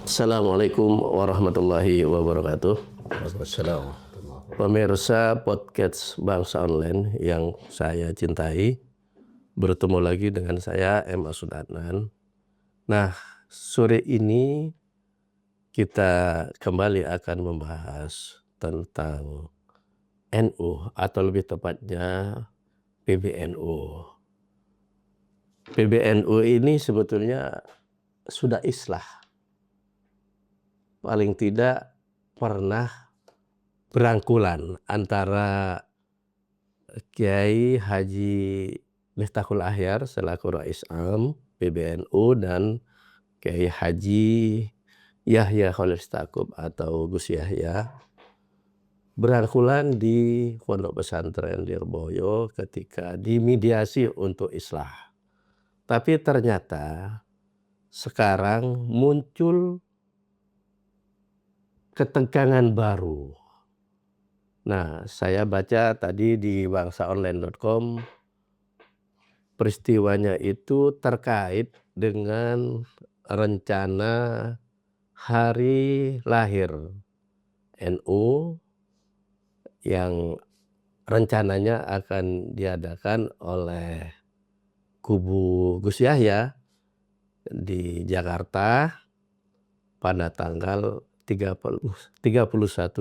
Assalamualaikum warahmatullahi wabarakatuh. Waalaikumsalam. Pemirsa podcast Bangsa Online yang saya cintai, bertemu lagi dengan saya M. Asud Adnan. Nah, sore ini kita kembali akan membahas tentang NU atau lebih tepatnya PBNU. PBNU ini sebetulnya sudah islah. Paling tidak pernah berangkulan antara Kiai Haji Miftahul Ahyar selaku Rais Am PBNU dan Kiai Haji Yahya Khalil Stakuf atau Gus Yahya berangkulan di Pondok Pesantren Lirboyo ketika dimediasi untuk islah. Tapi ternyata sekarang muncul ketegangan baru. Nah, saya baca tadi di bangsaonline.com peristiwanya itu terkait dengan rencana hari lahir NU yang rencananya akan diadakan oleh kubu Gus Yahya di Jakarta pada tanggal 31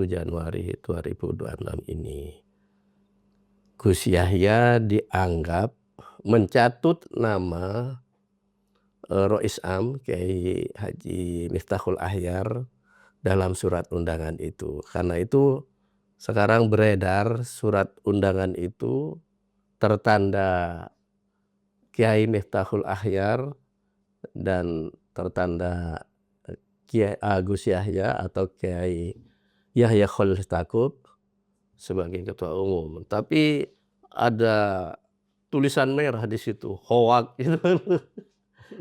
Januari 2026 ini. Gus Yahya dianggap mencatut nama Rais Am Kiai Haji Miftahul Ahyar dalam surat undangan itu. Karena itu sekarang beredar surat undangan itu tertanda Kiai Miftahul Ahyar dan tertanda Kiai Gus Yahya atau Kiai Yahya Khalil Stakuf sebagai ketua umum. Tapi ada tulisan merah di situ, hoak gitu.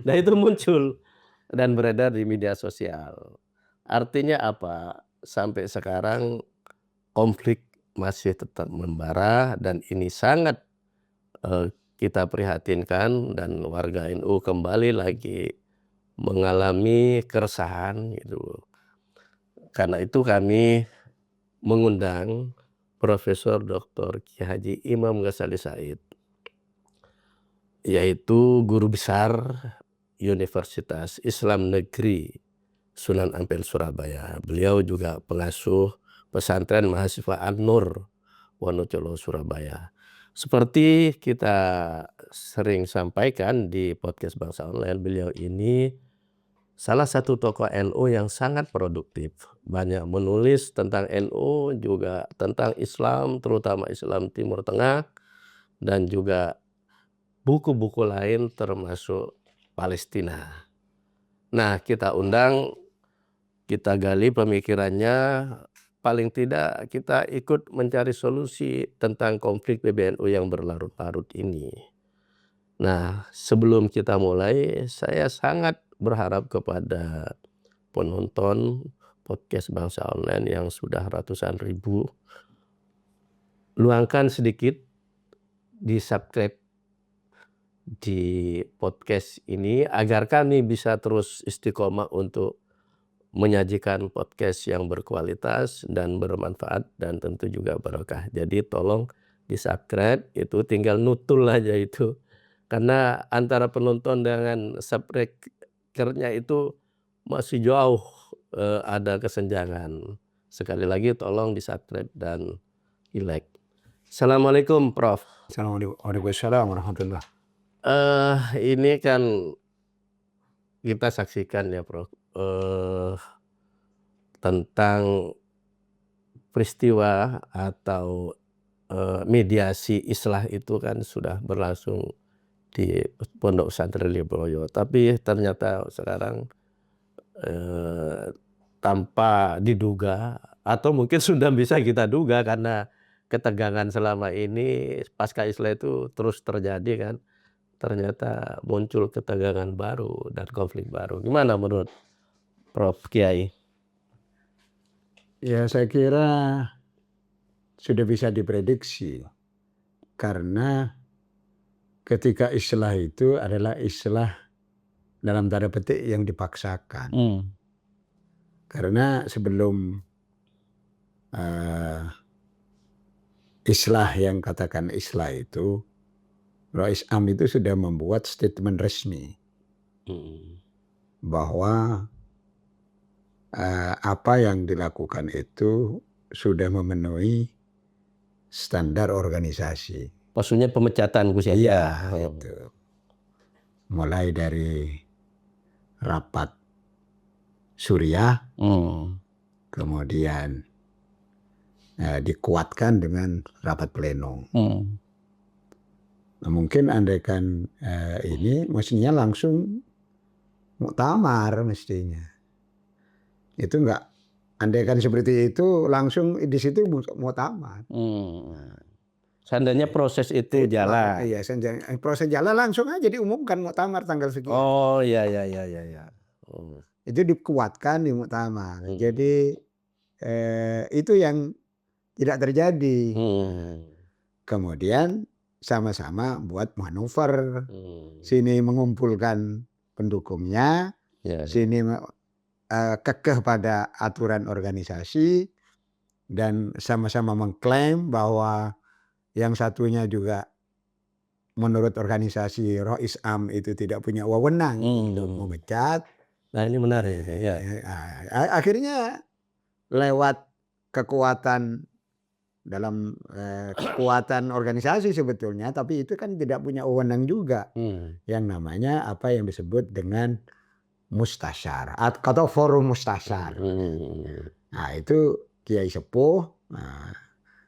Nah, itu muncul dan beredar di media sosial. Artinya apa? Sampai sekarang konflik masih tetap membara dan ini sangat kita prihatinkan dan warga NU kembali lagi mengalami keresahan gitu. Karena itu kami mengundang Profesor Dr. Kiai Haji Imam Ghazali Said, yaitu guru besar Universitas Islam Negeri Sunan Ampel Surabaya. Beliau juga pengasuh pesantren mahasiswa An-Nur Wonocolo Surabaya. Seperti kita sering sampaikan di podcast Bangsa Online, beliau ini salah satu tokoh NU yang sangat produktif. Banyak menulis tentang NU, juga tentang Islam, terutama Islam Timur Tengah, dan juga buku-buku lain termasuk Palestina. Nah, kita undang, kita gali pemikirannya, paling tidak kita ikut mencari solusi tentang konflik PBNU yang berlarut-larut ini. Nah, sebelum kita mulai, saya sangat berharap kepada penonton podcast Bangsa Online yang sudah ratusan ribu, luangkan sedikit di subscribe di podcast ini agar kami bisa terus istiqomah untuk menyajikan podcast yang berkualitas dan bermanfaat dan tentu juga barokah. Jadi tolong di subscribe, itu tinggal nutul aja itu. Karena antara penonton dengan subscribernya itu masih jauh ada kesenjangan. Sekali lagi tolong di subscribe dan di like. Assalamualaikum Prof. Waalaikumsalam warahmatullah. Ini kan kita saksikan ya Prof, tentang peristiwa atau mediasi islah itu kan sudah berlangsung di Pondok Pesantren Lirboyo. Tapi ternyata sekarang tanpa diduga atau mungkin sudah bisa kita duga karena ketegangan selama ini pasca islah itu terus terjadi kan. Ternyata muncul ketegangan baru dan konflik baru. Gimana menurut Prof Kiai? Ya, saya kira sudah bisa diprediksi karena ketika islah itu adalah islah dalam tanda petik yang dipaksakan. Karena sebelum islah yang katakan islah itu, Rais Am itu sudah membuat statement resmi bahwa apa yang dilakukan itu sudah memenuhi standar organisasi. Maksudnya pemecatan Gus Iya, Yahya. itu. Mulai dari rapat Suriah, kemudian dikuatkan dengan rapat pleno. Nah, mungkin andaikan ini mestinya langsung muktamar mestinya. Itu enggak, andaikan seperti itu langsung di situ muktamar. Seandainya proses itu jalan. Iya, proses jalan langsung aja diumumkan muktamar tanggal sekian. Oh iya. Itu dikuatkan di muktamar. Jadi itu yang tidak terjadi. Kemudian sama-sama buat manuver. Sini mengumpulkan pendukungnya, sini kekeh pada aturan organisasi, dan sama-sama mengklaim bahwa yang satunya juga menurut organisasi Rais Am itu tidak punya wewenang untuk memecat. Nah ini menarik ya. Akhirnya lewat kekuatan dalam kekuatan organisasi sebetulnya, tapi itu kan tidak punya wewenang juga. Yang namanya apa yang disebut dengan mustasyar atau forum mustasyar. Nah itu Kiai Sepuh.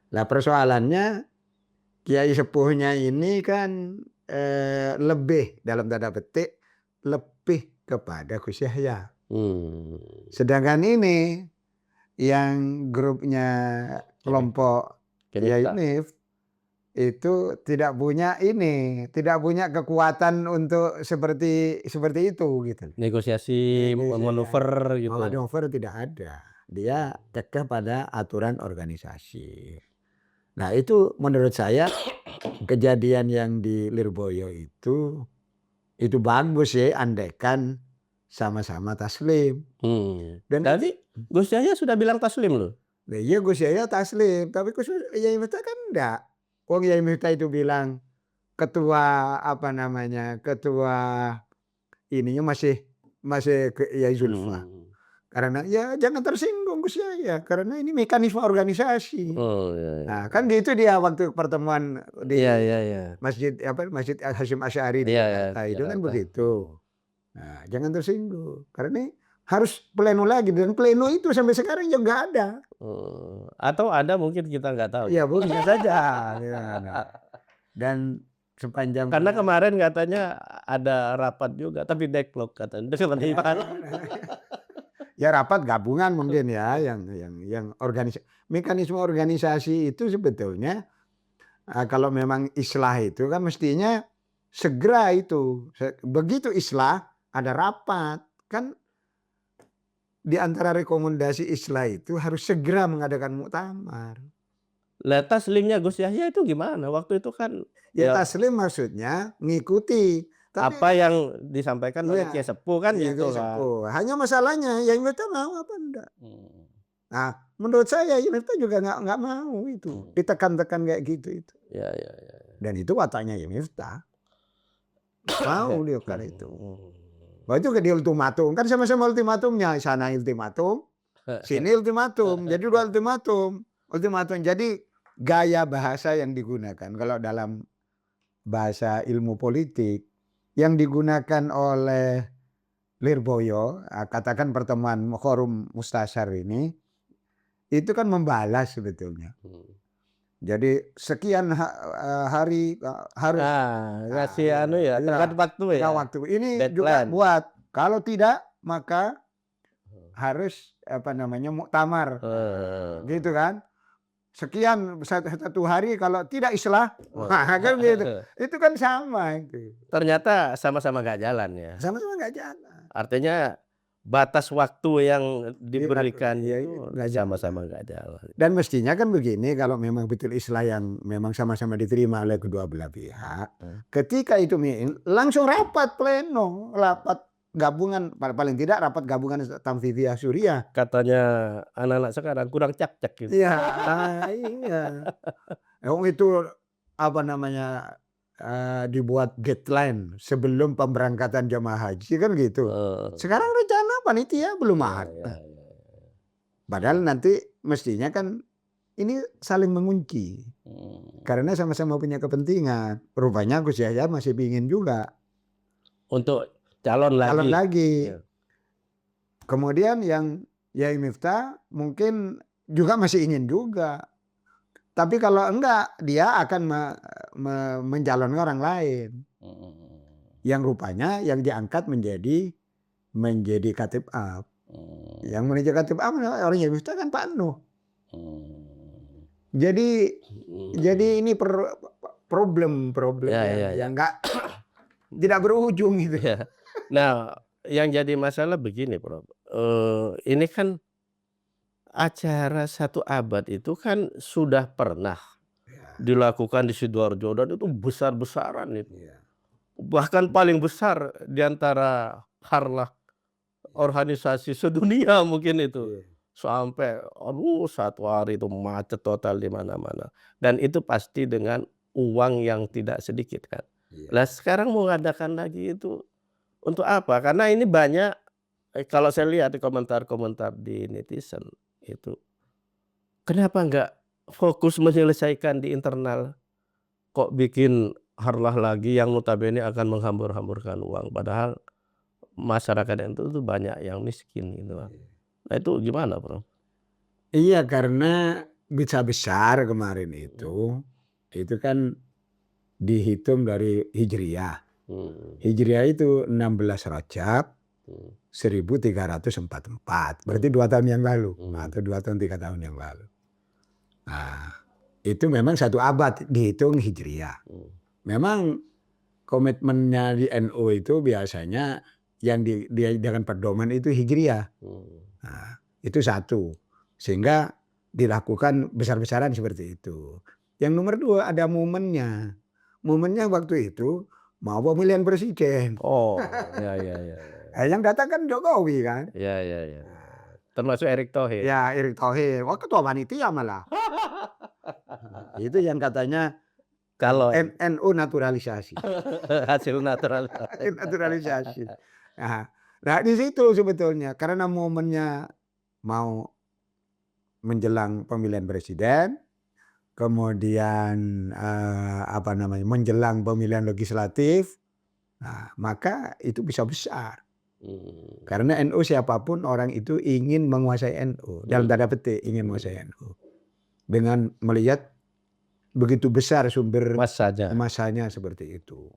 Nah persoalannya Kiai Sepuhnya ini kan lebih dalam tanda petik lebih kepada Gus Yahya. Sedangkan ini yang grupnya kelompok Kiai Mif itu tidak punya kekuatan untuk seperti itu gitu. Negosiasi, manuver gitu. Manuver tidak ada. Dia kekeh pada aturan organisasi. Nah itu menurut saya kejadian yang di Lirboyo itu bagus ya, andaikan sama-sama taslim. Dan tadi Gus Yahya sudah bilang taslim loh. Nah, iya Gus Yahya taslim, tapi Gus Yahya Miftah kan enggak. Wong Yahya Miftah itu bilang ketua ininya masih ke Yai Zulfa. Karena ya jangan tersinggung Gus Yahya, karena ini mekanisme organisasi. Nah, kan itu dia waktu pertemuan di Masjid Hasyim Asy'ari di Jakarta itu kan begitu. Nah, jangan tersinggung, karena ini harus pleno lagi, dan pleno itu sampai sekarang juga nggak ada. Atau ada mungkin kita nggak tahu. Ya mungkin saja. Dan sepanjang karena kemarin katanya ada rapat juga, tapi deadlock katanya. Ya rapat gabungan mungkin ya, yang mekanisme organisasi itu sebetulnya kalau memang islah itu kan mestinya segera itu. Begitu islah ada rapat, kan di antara rekomendasi islah itu harus segera mengadakan muktamar. Lah taslimnya Gus Yahya itu gimana? Waktu itu kan ya taslim maksudnya ngikuti apa yang disampaikan oleh Kiai Sepuh kan gitu kan. Hanya masalahnya Yai Miftah mau apa enggak. Nah, menurut saya Yai Miftah juga enggak mau itu. Ditekan-tekan kayak gitu itu. Ya. Dan itu wataknya Yai Miftah. Mau dia kan itu. Waktu itu dia ultimatum, kan sama-sama ultimatumnya, sana ultimatum, sini ultimatum. Jadi dua ultimatum. Jadi gaya bahasa yang digunakan kalau dalam bahasa ilmu politik yang digunakan oleh Lirboyo, katakan pertemuan forum mustasyar ini, itu kan membalas sebetulnya. Jadi sekian hari harus ngasih tenggat waktu ya. Waktu ini deadline. Juga buat kalau tidak maka harus muktamar. Gitu kan. Sekian satu hari kalau tidak islah, kan gitu. Itu kan sama itu. Ternyata sama-sama nggak jalan ya. Sama-sama nggak jalan. Artinya batas waktu yang diberikan itu sama-sama nggak jalan. Dan mestinya kan begini, kalau memang betul islah yang memang sama-sama diterima oleh kedua belah pihak, ketika itu langsung rapat pleno, rapat gabungan paling tidak rapat gabungan Tamfidiyah Suriah. Katanya anak-anak sekarang kurang cak-cak gitu. Iya, iya. Itu apa namanya, dibuat deadline sebelum pemberangkatan jemaah haji kan gitu. Sekarang rencana panitia belum Ya, ada. ya. Padahal nanti mestinya kan ini saling mengunci. Karena sama-sama punya kepentingan. Rupanya Gus Yahya masih ingin juga Untuk calon calon lagi. lagi. Ya. Kemudian yang Yai Miftah mungkin juga masih ingin juga. Tapi kalau enggak, dia akan mencalonkan orang lain. Yang rupanya yang diangkat menjadi Khatib Ab. Yang menjadi Khatib Ab orang Yai Miftah kan Pak Nuh. Jadi ini problem Ya. yang enggak tidak berujung gitu. Ya. Nah, yang jadi masalah begini, Prof. Ini kan acara 1 abad itu kan sudah pernah dilakukan di Sidoarjo dan itu besar-besaran itu. Bahkan paling besar di antara harlah organisasi sedunia mungkin itu. Sampai 1 hari itu macet total di mana-mana. Dan itu pasti dengan uang yang tidak sedikit kan. Lah sekarang mau ngadakan lagi itu untuk apa? Karena ini banyak kalau saya lihat di komentar-komentar di netizen itu, kenapa nggak fokus menyelesaikan di internal? Kok bikin harlah lagi yang notabene akan menghambur-hamburkan uang, padahal masyarakat itu tuh banyak yang miskin gitu kan. Nah itu gimana, Prof? Iya, karena besar kemarin itu kan dihitung dari Hijriyah. Hijriyah itu 16 Rajab 1344. Berarti 2 tahun yang lalu atau 2 tahun 3 tahun yang lalu. Nah, itu memang 1 abad dihitung Hijriyah. Memang komitmennya di NU itu biasanya yang dengan pedoman itu Hijriyah. Nah, itu 1. Sehingga dilakukan besar-besaran seperti itu. Yang nomor 2 ada momennya. Momennya waktu itu mau pemilihan presiden. Oh, ya. Yang datang kan Jokowi kan. Ya. Termasuk Erick Thohir. Ya, Erick Thohir. Wah, ketua panitia malah. Itu yang katanya Kalau NU naturalisasi. hasil natural. Naturalisasi. Nah, di situ sebetulnya karena momennya mau menjelang pemilihan presiden, kemudian menjelang pemilihan legislatif, nah, maka itu bisa besar. Karena NU siapapun orang itu ingin menguasai NU, dalam tanda petik ingin menguasai NU. Dengan melihat begitu besar sumber masanya seperti itu.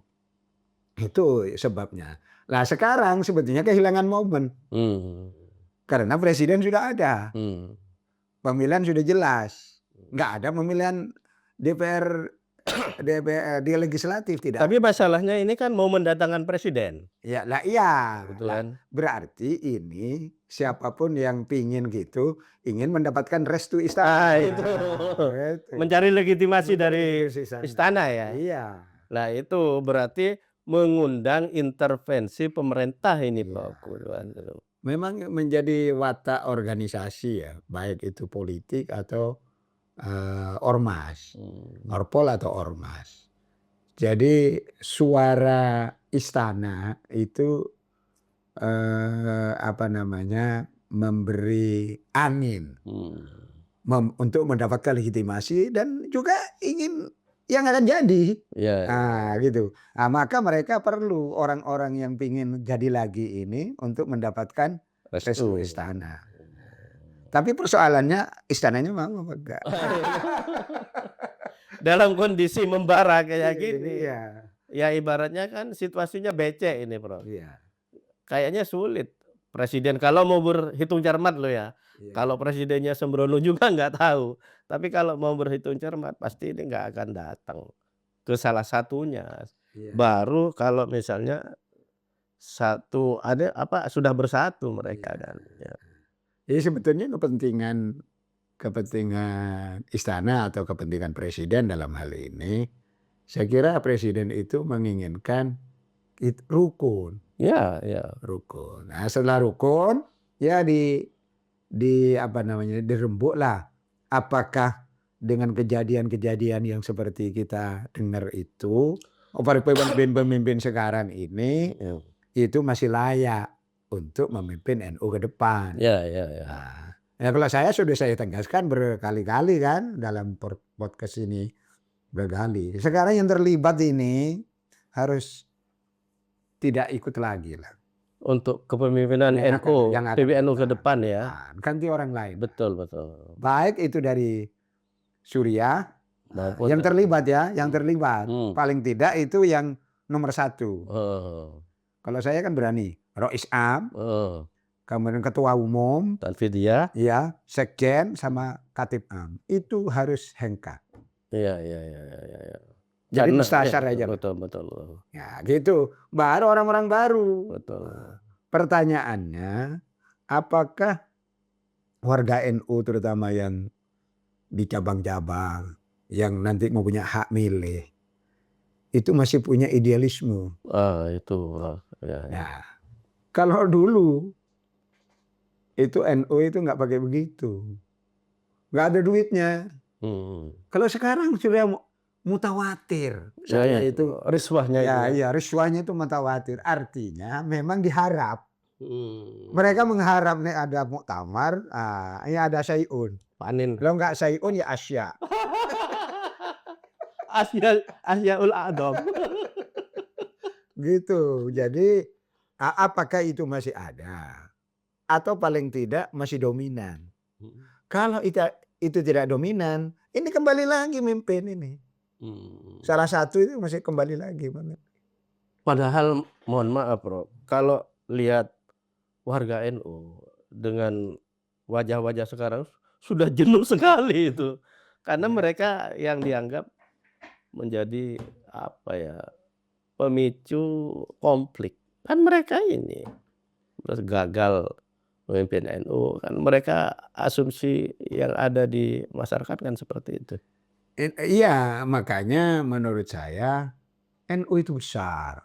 Itu sebabnya. Nah sekarang sebetulnya kehilangan momen. Karena presiden sudah ada. Pemilihan sudah jelas. Nggak ada pemilihan DPR di legislatif tidak. Tapi masalahnya ini kan mau mendatangkan presiden. Ya, iya. Betul kan? Berarti ini siapapun yang pingin gitu, ingin mendapatkan restu istana. Itu. Mencari legitimasi dari istana ya. Iya. Nah itu berarti mengundang intervensi pemerintah ini, Pak. Memang menjadi watak organisasi ya, baik itu politik atau ormas, orpol atau ormas. Jadi suara istana itu memberi angin untuk mendapatkan legitimasi dan juga ingin yang akan jadi. Gitu. Nah, maka mereka perlu orang-orang yang ingin jadi lagi ini untuk mendapatkan restu istana. Tapi persoalannya istananya mau apa enggak? Dalam kondisi membara kayak gini. Ya ibaratnya kan situasinya becek ini, Prof. Kayaknya sulit. Presiden kalau mau berhitung cermat loh ya. Kalau presidennya sembrono juga nggak tahu. Tapi kalau mau berhitung cermat pasti ini nggak akan datang ke salah satunya. Baru kalau misalnya sudah bersatu mereka kan. Jadi sebetulnya kepentingan istana atau kepentingan presiden dalam hal ini, saya kira presiden itu menginginkan rukun. Ya, ya. Rukun. Nah, setelah rukun ya apa namanya, dirembuk lah. Apakah dengan kejadian-kejadian yang seperti kita dengar itu, para pemimpin sekarang ini Mhm. itu masih layak untuk memimpin NU ke depan. Ya, ya, ya. Nah, ya kalau saya sudah saya tegaskan berkali-kali kan dalam podcast ini berkali. Sekarang yang terlibat ini harus tidak ikut lagi lah. Untuk kepemimpinan NU, Yang akan PBNU ke datang. depan ya. Nah, ganti orang lain. Betul, betul. Baik itu dari Suriah Maupun yang terlibat ya, yang terlibat. Hmm. Paling tidak itu yang nomor 1. Oh. Kalau saya kan berani. Rois Am, Oh. kemudian ketua umum, Tanfidia. ya, sekjen sama katib am. Itu harus hengkang. Iya, iya, iya, iya, iya. Jadi Karena mustasyar ya, aja. betul, betul. Ya, gitu. Baru orang-orang baru. Betul. Pertanyaannya, apakah warga NU terutama yang di cabang-cabang yang nanti mau punya hak milih itu masih punya idealisme? Itu. Ya, ya. Nah, kalau dulu itu NU itu nggak pakai begitu, nggak ada duitnya. Hmm. Kalau sekarang sudah mutawatir, Ya, saya ya. itu Riswahnya itu. ya riswahnya itu mutawatir. Artinya memang diharap. Hmm. Mereka mengharap nih ada muktamar, ini ada sayun. Panin. Kalau nggak sayun ya Asya. Asyaul A'dham. Gitu. Jadi apakah itu masih ada? Atau paling tidak masih dominan? Kalau itu tidak dominan, ini kembali lagi mimpin ini. Salah satu itu masih kembali lagi. Padahal mohon maaf Bro, kalau lihat warga NU dengan wajah-wajah sekarang sudah jenuh sekali itu. Karena mereka yang dianggap menjadi apa ya, pemicu konflik. Kan mereka ini terus gagal memimpin NU, kan mereka asumsi yang ada di masyarakat kan seperti itu. Iya, makanya menurut saya NU itu besar.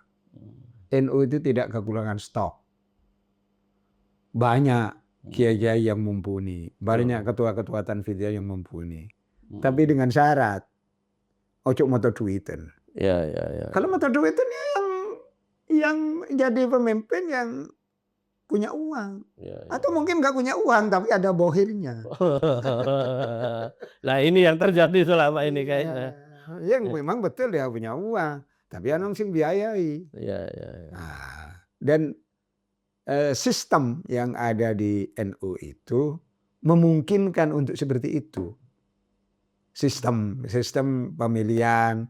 NU itu tidak kekurangan stok. Banyak kiai-kiai yang mumpuni, banyak ketua-ketua Tanfidiyah yang mumpuni. Tapi dengan syarat ojo moto Twitter. Ya, ya, ya. Kalau moto Twitter yang jadi pemimpin yang punya uang. Ya, ya. Atau mungkin nggak punya uang tapi ada bohirnya. Nah ini yang terjadi selama ini kayaknya. Yang memang betul dia punya uang, tapi yang mesti biayai. Ya, ya, ya. Nah, dan sistem yang ada di NU itu memungkinkan untuk seperti itu. Sistem pemilihan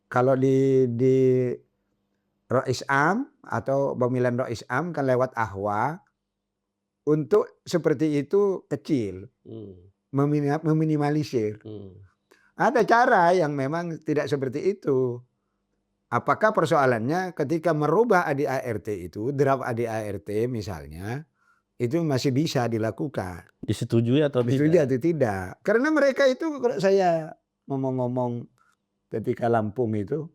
kalau di Rois Am atau pemilihan Rois Am kan lewat ahwa, untuk seperti itu kecil, meminimalisir. Ada cara yang memang tidak seperti itu. Apakah persoalannya ketika merubah ADART itu, draft ADART misalnya, itu masih bisa dilakukan. Disetujui atau Disetujui tidak? atau tidak. Karena mereka itu kalau saya ngomong-ngomong ketika Lampung itu,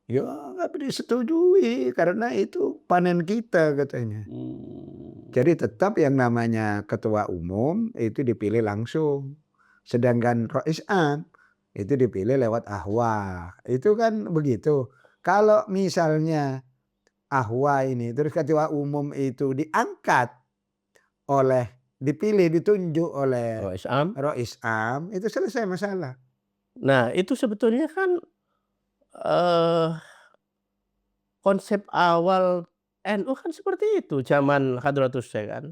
ya nggak disetujui karena itu panen kita katanya. Jadi tetap yang namanya ketua umum itu dipilih langsung. Sedangkan Rois Am itu dipilih lewat ahwa. Itu kan begitu. Kalau misalnya ahwa ini terus ketua umum itu dipilih, ditunjuk oleh Rois Am, itu selesai masalah. Nah itu sebetulnya kan konsep awal NU kan seperti itu zaman Hadratus Syekh kan.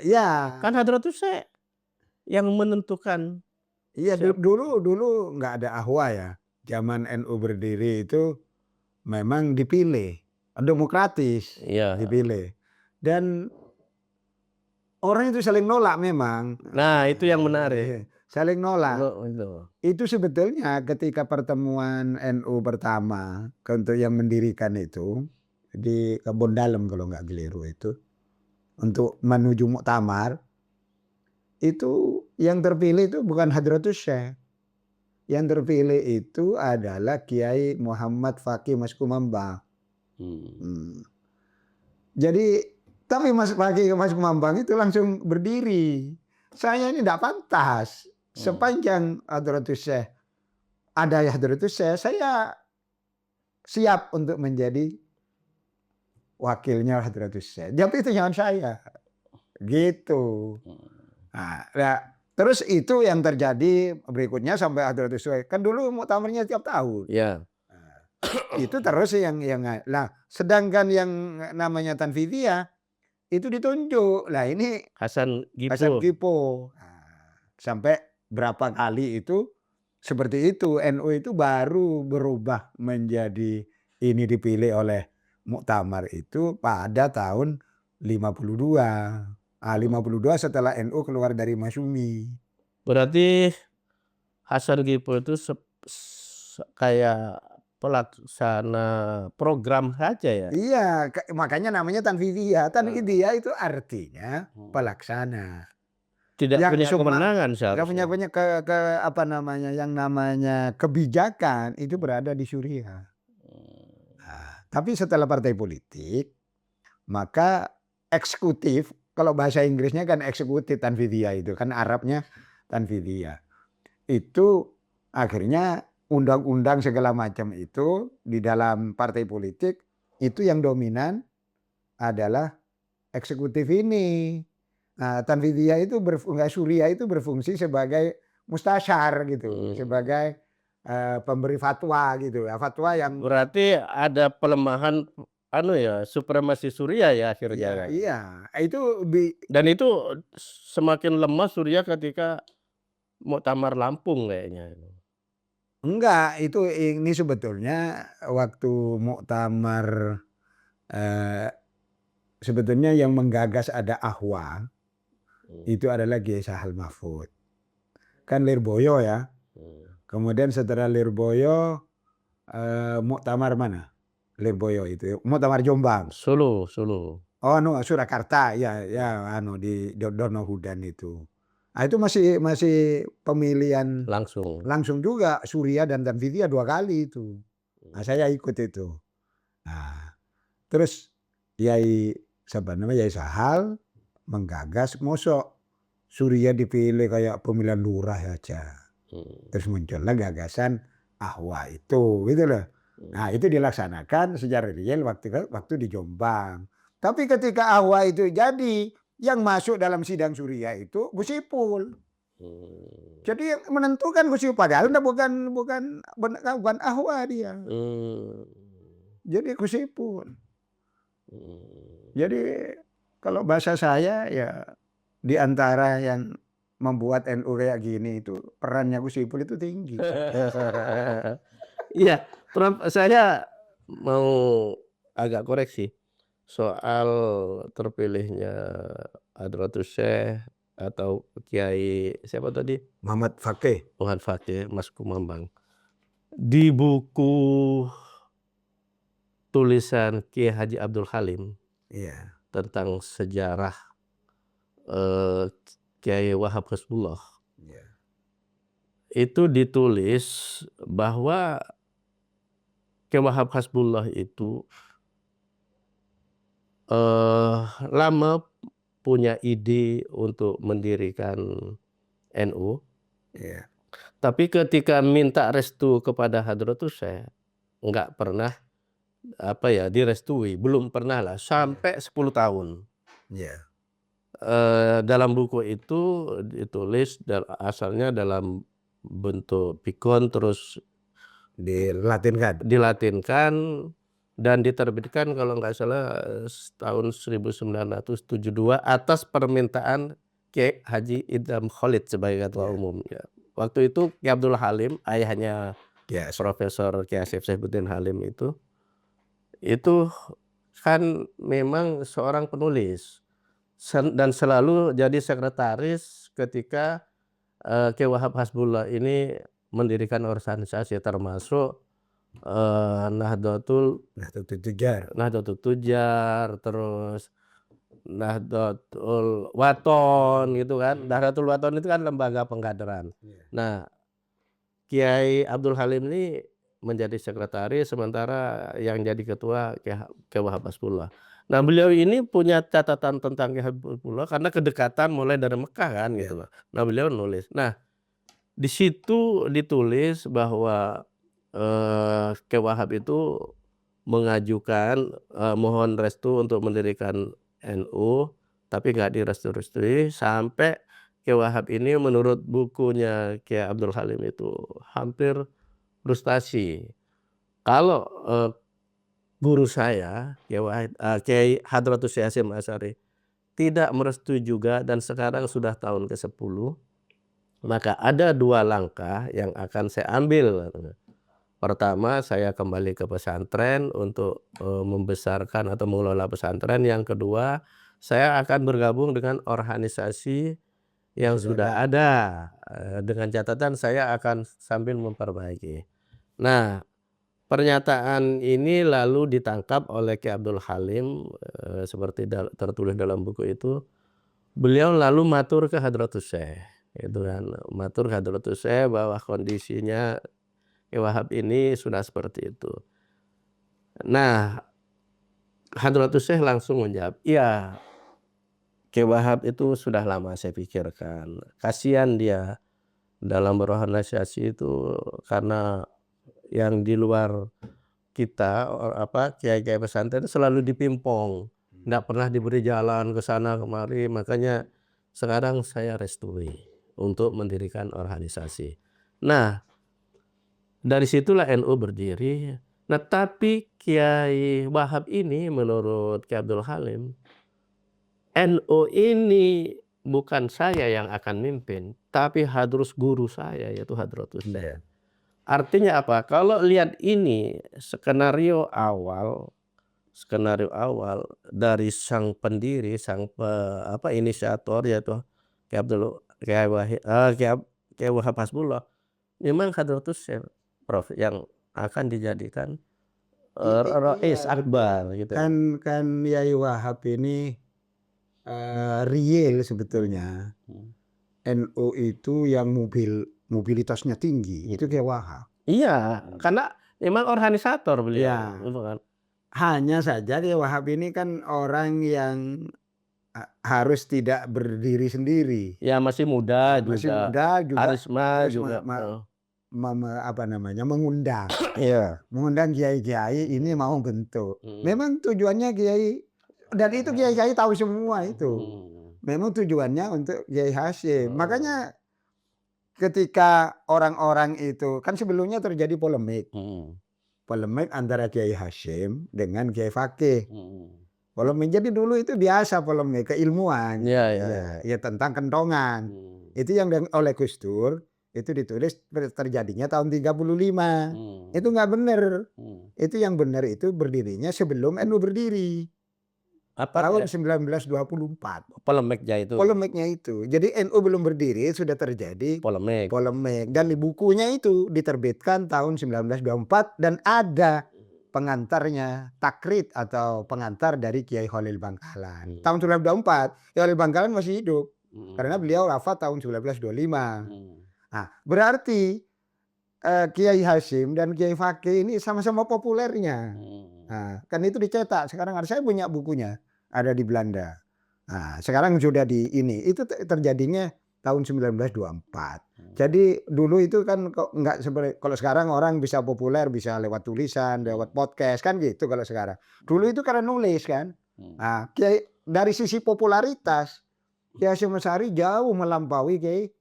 Ya. Kan Hadratus Syekh yang menentukan. Iya, dulu nggak ada ahwa ya. Zaman NU berdiri itu memang dipilih, demokratis, Iya. dipilih. Dan orang itu saling nolak memang. Nah itu yang menarik. Saling nolak. Itu sebetulnya ketika pertemuan NU pertama untuk yang mendirikan itu di Kebon Dalem kalau nggak keliru itu, untuk menuju muktamar, itu yang terpilih itu bukan Hadratus Syekh, yang terpilih itu adalah Kiai Muhammad Fakih Mas Kumambang. Jadi tapi Mas Fakih Mas Kumambang itu langsung berdiri. Saya ini tidak pantas. Sepanjang Hadratus Syekh ada Hadratus Syekh, saya siap untuk menjadi wakilnya Hadratus Syekh. Tapi itu jangan saya. Gitu. Nah, terus itu yang terjadi berikutnya sampai Hadratus Syekh. Kan dulu muktamarnya tiap tahun. Ya. Itu terus yang nah, sedangkan yang namanya Tanfidiyah itu ditunjuk. Lah ini Hasan Hasan Gippo. Gippo. Sampai berapa kali itu seperti itu. NU itu baru berubah menjadi ini dipilih oleh muktamar itu pada tahun 52. 52 setelah NU keluar dari Masyumi. Berarti Hasan Gippo itu kayak pelaksana program saja ya? Iya, makanya namanya Tanfidiyah. Tanfidiyah itu artinya pelaksana. Tidak Yang punya kemenangan Yang punya seharusnya. apa namanya, yang namanya kebijakan itu berada di Suriah. Tapi setelah partai politik, maka eksekutif, kalau bahasa Inggrisnya kan eksekutif Tanfidiyah itu kan Arabnya Tanfidiyah. Itu akhirnya undang-undang segala macam itu di dalam partai politik itu yang dominan adalah eksekutif ini. Nah, Tanfidiyah itu Suriah itu berfungsi sebagai mustasyar gitu, sebagai pemberi fatwa gitu ya, fatwa yang Berarti ada pelemahan supremasi Suriah ya akhirnya. iya, itu Dan itu semakin lemah Suriah ketika Muktamar Lampung kayaknya. enggak, itu ini sebetulnya waktu muktamar sebetulnya yang menggagas ada Ahwa itu adalah Kiai Sahal Mahfud. Kan Lirboyo ya. Kemudian setelah Lirboyo muktamar mana? Lirboyo itu, muktamar Jombang. Solo. Oh, Surakarta ya di Donohudan itu. Nah, itu masih pemilihan langsung juga Suriah dan Tanfidiyah 2 kali itu. Nah, saya ikut itu. Nah, terus Yai Sahal menggagas mosok Suriah dipilih kayak pemilihan lurah aja. Terus muncullah gagasan Ahwa itu gitu loh. Nah, itu dilaksanakan secara real waktu di Jombang. Tapi ketika Ahwa itu jadi, yang masuk dalam sidang Suriah itu Gus Ipul. Jadi yang menentukan Gus Ipul, padahal bukan Ahwa dia. Jadi Gus Ipul. Jadi kalau bahasa saya ya di antara yang membuat NU kayak gini itu perannya Gus Ipul itu tinggi. Iya, saya mau agak koreksi soal terpilihnya Hadratus Syekh atau Kiai siapa tadi? Muhammad Fakih. Muhammad Fakih Mas Kumambang. Di buku tulisan Kiai Haji Abdul Halim tentang sejarah Kiai Wahab Hasbullah itu ditulis bahwa Kiai Wahab Hasbullah itu lama punya ide untuk mendirikan NU, tapi ketika minta restu kepada Hadratus Syekh nggak pernah direstui, belum pernah lah sampai 10 tahun. Dalam buku itu ditulis asalnya dalam bentuk pikon, terus dilatinkan dan diterbitkan kalau nggak salah tahun 1972 atas permintaan Kiai Haji Idham Khalid sebagai ketua umum. Waktu itu Kiai Abdul Halim, ayahnya Profesor Kiai Asif Saifuddin Halim itu kan memang seorang penulis dan selalu jadi sekretaris ketika Kiai Wahab Hasbullah ini mendirikan organisasi termasuk Nahdlatul Tujar, terus Nahdlatul Wathon gitu kan. Nahdlatul Wathon itu kan lembaga pengkaderan. Nah, Kiai Abdul Halim ini menjadi sekretaris, sementara yang jadi ketua Kiai Wahab Hasbullah. Nah, beliau ini punya catatan tentang Kiai Hasbullah karena kedekatan mulai dari Mekah kan Iya. gitu loh. Nah, beliau nulis. Nah, di situ ditulis bahwa, Kiai Wahab itu mengajukan, mohon restu untuk mendirikan NU, tapi nggak direstui-restui sampai Kiai Wahab ini menurut bukunya Kiai Abdul Halim itu hampir frustasi. Kalau, guru saya Kiai Hadratus Syekh Hasyim Asy'ari tidak merestui juga dan sekarang sudah tahun ke-10, maka ada 2 langkah yang akan saya ambil katanya. Pertama, saya kembali ke pesantren untuk, membesarkan atau mengelola pesantren. Yang kedua, saya akan bergabung dengan organisasi yang sudah ada, dengan catatan saya akan sambil memperbaiki. Nah, pernyataan ini lalu ditangkap oleh Kiai Abdul Halim, seperti tertulis dalam buku itu. Beliau lalu matur ke Hadratus Syekh, gitu kan. Matur ke Hadratus Syekh bahwa kondisinya Kiai Wahab ini sudah seperti itu. Nah, Hadratus Syekh langsung menjawab, "Iya, Kiai Wahab itu sudah lama saya pikirkan. Kasihan dia dalam berorganisasi itu karena yang di luar kita, kiai-kiai pesantren selalu dipimpong, nggak pernah diberi jalan ke sana kemari, makanya sekarang saya restui untuk mendirikan organisasi." Nah, dari situlah NU berdiri. Nah, tapi Kiai Wahab ini menurut Kiai Abdul Halim, NU ini bukan saya yang akan mimpin, tapi guru saya yaitu Hadratus Syekh. Artinya apa? Kalau lihat ini skenario awal dari sang pendiri, inisiator yaitu Kiai Wahab Hasbullah, memang Hadratus Syekh Prof yang akan dijadikan, Rais Iya, Akbar gitu. kan Yai Wahab ini real sebetulnya. NU itu yang mobilitasnya tinggi itu Kiai Wahab. Iya, karena memang organisator beliau, Iya. gitu kan. Hanya saja Kiai Wahab ini kan orang yang harus tidak berdiri sendiri. Ya masih muda Masih juga, muda juga karisma terus juga, mengundang. iya. Mengundang kiai-kiai ini mau bentuk. Memang tujuannya kiai dan itu kiai-kiai tahu semua itu. Memang tujuannya untuk Kiai Hasyim. Makanya ketika orang-orang itu kan sebelumnya terjadi polemik. Polemik antara Kiai Hasyim dengan Kiai Fakih. Polemik, jadi dulu itu biasa polemik keilmuan. Ya tentang kentongan. Itu yang oleh Gus Dur itu ditulis terjadinya tahun 35. Itu nggak benar. Itu yang benar itu berdirinya sebelum NU berdiri. Tahun 1924. Polemiknya itu. Jadi NU belum berdiri sudah terjadi polemik. Dan di bukunya itu diterbitkan tahun 1924 dan ada pengantarnya, takrit atau pengantar dari Kiai Khalil Bangkalan. Tahun 1924 Kiai Khalil Bangkalan masih hidup. Karena beliau wafat tahun 1925. Nah, berarti Kiai Hasyim dan Kiai Fakih ini sama-sama populernya. Nah, kan itu dicetak. Sekarang saya punya bukunya, ada di Belanda. Nah, sekarang sudah itu terjadinya tahun 1924. Jadi dulu itu kan kok nggak seperti kalau sekarang orang bisa populer bisa lewat tulisan, lewat podcast kan gitu kalau sekarang. Dulu itu karena nulis kan. Nah, dari sisi popularitas Kiai Hasyim Asy'ari jauh melampaui Kiai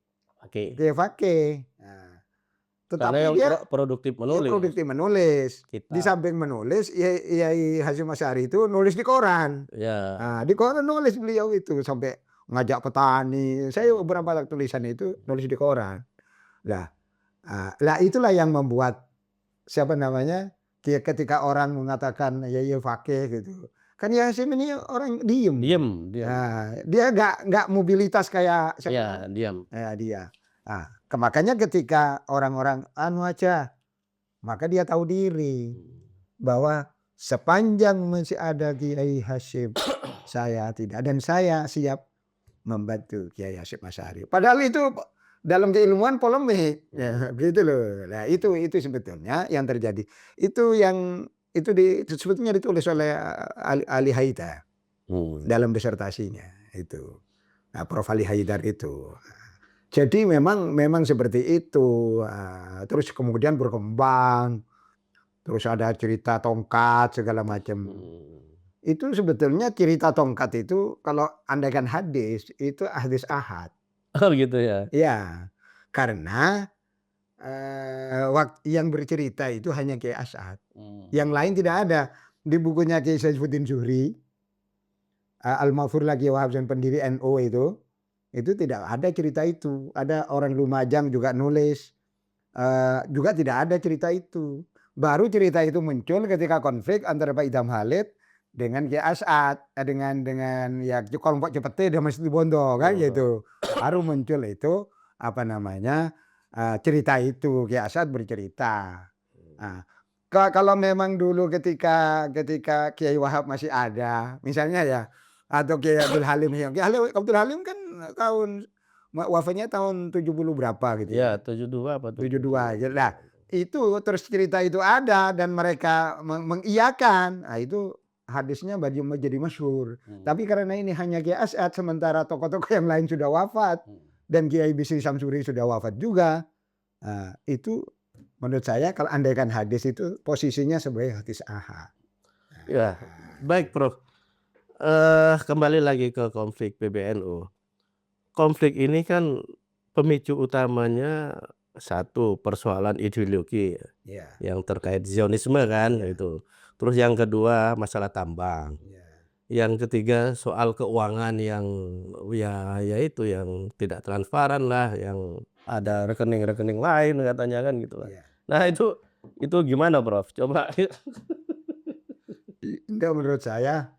Fakih. Nah, tetapi Karena yang dia produktif menulis. Di samping menulis, Kiai Hasyim Asy'ari itu nulis di koran. Nah, di koran nulis beliau itu sampai ngajak petani. Saya beberapa tulisan itu nulis di koran. Lah itulah yang membuat ketika orang mengatakan ya Fakih gitu. Kan Kiai Hasyim ini orang diem. Nah, dia nggak mobilitas kayak diam. Dia. Nah, makanya ketika orang-orang aja, maka dia tahu diri bahwa sepanjang masih ada Kiai Hasyim, saya tidak, dan saya siap membantu Kiai Hasyim Asy'ari. Padahal itu dalam keilmuan polemik, ya, gitu loh. Nah itu sebetulnya yang terjadi. Itu yang sebetulnya ditulis oleh Ali Haidar dalam disertasinya itu. Nah, Prof. Ali Haidar itu. Jadi memang seperti itu. Terus kemudian berkembang, terus ada cerita tongkat segala macam. Itu sebetulnya cerita tongkat itu kalau andaikan hadis itu hadis ahad. Oh gitu ya? Ya, karena yang bercerita itu hanya Kiai As'ad. Yang lain tidak ada. Di bukunya Kiai Saifuddin Zuhri, Al-Maghfur lagi Wahab dan pendiri NU itu tidak ada cerita itu. Ada orang Lumajang juga nulis, juga tidak ada cerita itu. Baru cerita itu muncul ketika konflik antara Pak Idham Halid dengan Kiai As'ad, dengan ya kelompok Cepete dan Masjid Bondo kan gitu. Baru muncul itu apa namanya cerita itu, Kiai As'ad bercerita. Nah, kalau memang dulu ketika Kiai Wahab masih ada, misalnya ya, atau Kiai Abdul Halim, Abdul Halim kan wafatnya tahun 70 berapa gitu Ya ya. 72 apa 72. Nah, itu terus cerita itu ada dan mereka mengiyakan. Nah, itu hadisnya menjadi masyhur. Tapi karena ini hanya Kiai As'ad sementara tokoh-tokoh yang lain sudah wafat dan Kiai Bisri Samsuri sudah wafat juga. Nah, itu menurut saya kalau andaikan hadis itu posisinya sebagai hadis ahad. Ya, baik Prof. Kembali lagi ke konflik PBNU. Konflik ini kan pemicu utamanya satu persoalan ideologi Ya. yang terkait Zionisme kan itu. Terus yang kedua masalah tambang. Yang ketiga soal keuangan yang ya itu yang tidak transparan lah, yang ada rekening-rekening lain katanya kan gitu lah. Nah itu gimana Prof? Coba. Enggak, menurut saya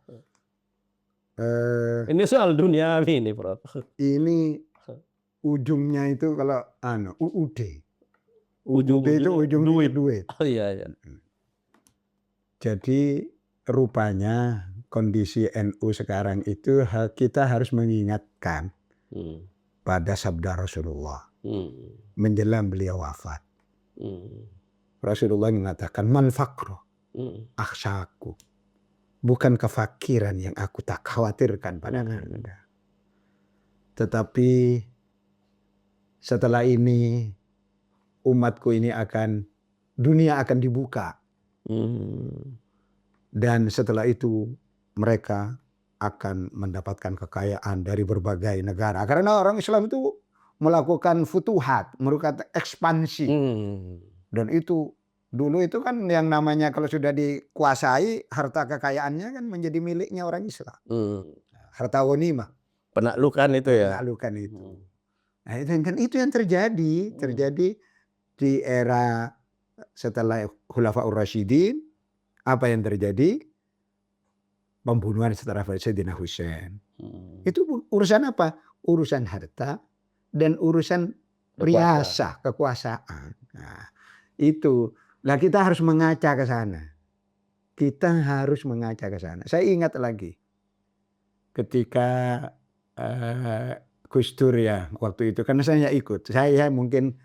Ini soal dunia ini Prof. ini ujungnya itu kalau UUD. UUD itu ujungnya duit. Oh iya ya. Jadi rupanya kondisi NU sekarang itu kita harus mengingatkan pada sabda Rasulullah menjelang beliau wafat. Rasulullah mengatakan man faqru akhsyaku. Bukan kefakiran yang aku tak khawatirkan pada Anda. Tetapi setelah ini umatku ini dunia akan dibuka. Dan setelah itu mereka akan mendapatkan kekayaan dari berbagai negara. Karena orang Islam itu melakukan futuhat, melakukan ekspansi. Dan itu dulu itu kan yang namanya kalau sudah dikuasai harta kekayaannya kan menjadi miliknya orang Islam. Harta ghanimah. Penaklukan itu ya. Penaklukan itu. Nah, itu yang terjadi di era setelah Khulafaur Rasyidin. Apa yang terjadi? Pembunuhan setelah Sayyidina Husain. Itu urusan apa? Urusan harta dan urusan riasa, kekuasaan. Nah, itu. Nah, kita harus mengaca ke sana. Saya ingat lagi ketika Gus Dur ya waktu itu, karena saya ikut. Saya mungkin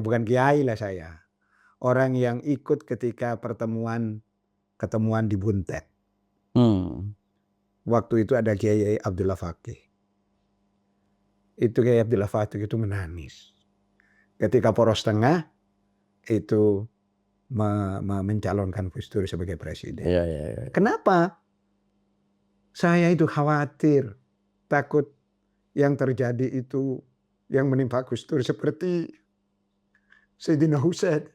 bukan kiai lah saya. Orang yang ikut ketika ketemuan di Buntet. Waktu itu ada Kiai Abdullah Faqih. Itu Kiai Abdullah Faqih itu menangis. Ketika poros tengah itu mencalonkan Gus Dur sebagai presiden. Kenapa? Saya itu khawatir, takut yang terjadi itu yang menimpa Gus Dur seperti Sayyidina Husain.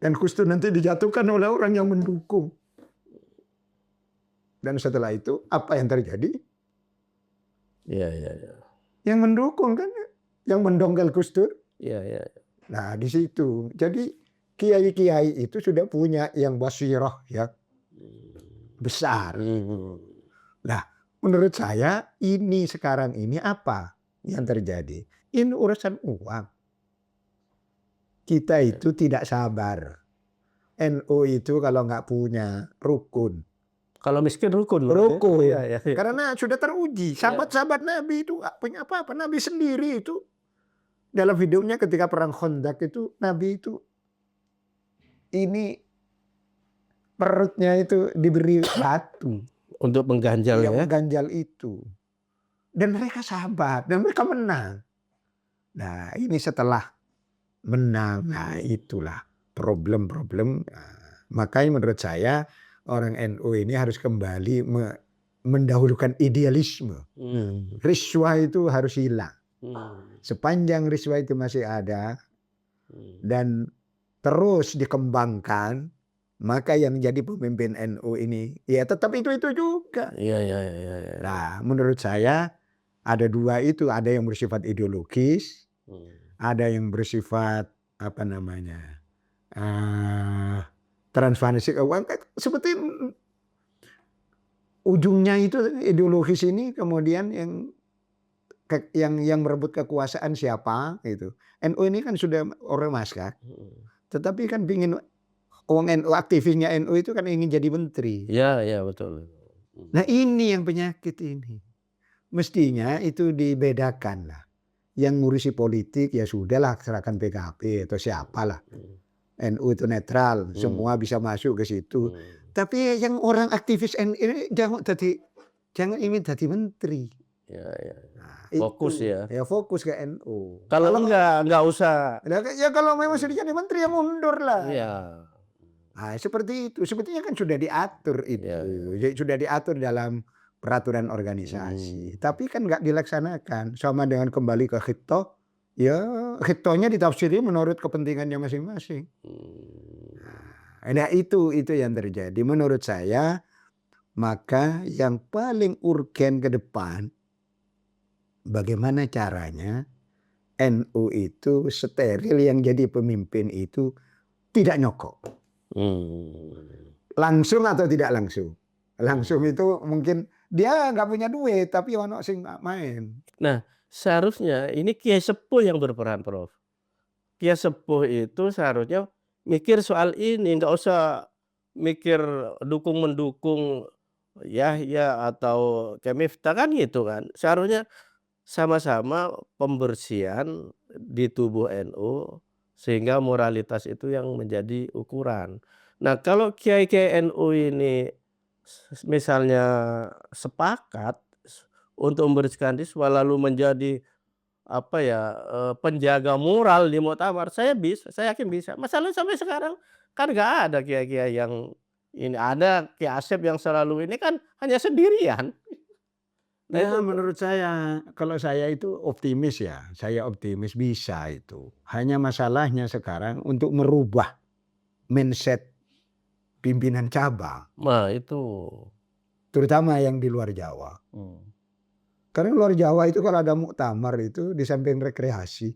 Dan Gus Dur nanti dijatuhkan oleh orang yang mendukung. Dan setelah itu apa yang terjadi? Yang mendukung kan, yang mendongkel Gus Dur. Nah di situ. Jadi kiai-kiai itu sudah punya yang basirah ya besar. Nah menurut saya ini sekarang ini apa yang terjadi? Ini urusan uang. Kita itu tidak sabar. NU itu kalau nggak punya rukun, Kalau miskin rukun. Rukun. Ya, ya. Karena sudah teruji. Sahabat-sahabat Nabi itu nggak punya apa-apa. Nabi sendiri itu dalam hidupnya ketika perang Khandaq itu Nabi itu ini perutnya itu diberi batu Untuk mengganjal yang ya. mengganjal itu. Dan mereka sahabat dan mereka menang. Nah, ini setelah menang, nah itulah problem-problem. Makanya menurut saya orang NU ini harus kembali mendahulukan idealisme. Riswah itu harus hilang. Sepanjang riswah itu masih ada dan terus dikembangkan, maka yang menjadi pemimpin NU ini ya tetap itu juga. Iya. Nah, menurut saya ada dua itu, ada yang bersifat ideologis, ada yang bersifat apa namanya transparansi keuangan. Seperti ujungnya itu ideologis ini, kemudian yang merebut kekuasaan siapa gitu. NU ini kan sudah ormas kan, tetapi kan ingin NU, aktivisnya NU itu kan ingin jadi menteri. Iya betul. Nah ini yang penyakit ini. Mestinya itu dibedakan lah. Yang ngurusi politik ya sudahlah serahkan PKB atau siapalah. NU itu netral, semua bisa masuk ke situ. Tapi yang orang aktivis NU ini jangan ingin jadi menteri. Ya. Nah, Fokus itu. ya. Ya fokus ke NU. Kalau enggak usah. Ya kalau memang sudah jadi menteri ya mundur lah. Iya. Nah, seperti itu. Sebetulnya kan sudah diatur itu. Ya. Sudah diatur dalam peraturan organisasi. Tapi kan nggak dilaksanakan. Sama dengan kembali ke khito. Ya khitonya ditafsiri menurut kepentingannya masing-masing. Nah itu yang terjadi. Menurut saya maka yang paling urgen ke depan, bagaimana caranya NU itu steril, yang jadi pemimpin itu tidak nyokok. Langsung atau tidak langsung. Langsung itu mungkin dia nggak punya duit, tapi ono sing main. Nah, seharusnya ini Kiai Sepuh yang berperan, Prof. Kiai Sepuh itu seharusnya mikir soal ini, nggak usah mikir dukung-mendukung Yahya atau Kiai Miftah kan gitu kan. Seharusnya sama-sama pembersihan di tubuh NU sehingga moralitas itu yang menjadi ukuran. Nah, kalau kiai-kiai NU ini misalnya sepakat untuk membersihkan riswa lalu menjadi penjaga moral di muktamar, saya yakin bisa. Masalahnya sampai sekarang kan nggak ada kiai-kiai yang ini. Ada Kiai Asep yang selalu ini kan hanya sendirian. Nah, Ya, itu menurut saya, kalau saya itu optimis ya, saya optimis bisa itu. Hanya masalahnya sekarang untuk merubah mindset pimpinan cabang, Nah, itu. terutama yang di luar Jawa. Karena luar Jawa itu kalau ada muktamar itu di samping rekreasi.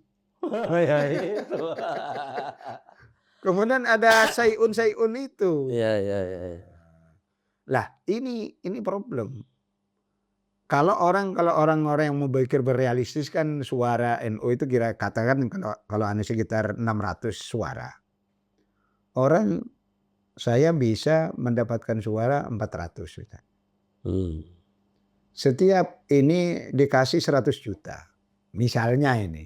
Ya, itu. Kemudian ada sayun-sayun itu. Ya. Lah, ini problem. Kalau orang-orang yang mau berpikir berealistis kan suara NU itu katakan kalau hanya sekitar 600 suara. Saya bisa mendapatkan suara 400 juta. Setiap ini dikasih 100 juta. Misalnya ini.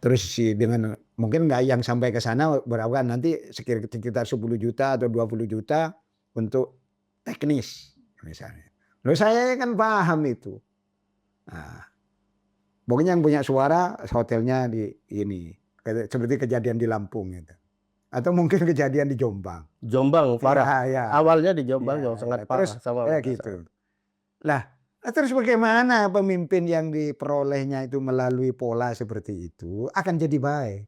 Terus dengan mungkin nggak yang sampai ke sana berapa, nanti sekitar 10 juta atau 20 juta untuk teknis misalnya. Loh, saya kan paham itu. Nah, pokoknya yang punya suara hotelnya di ini, seperti kejadian di Lampung itu. Atau mungkin kejadian di Jombang. Jombang parah. Ya. Awalnya di Jombang yang sangat parah. Terus gitu. Lah, terus bagaimana pemimpin yang diperolehnya itu melalui pola seperti itu akan jadi baik?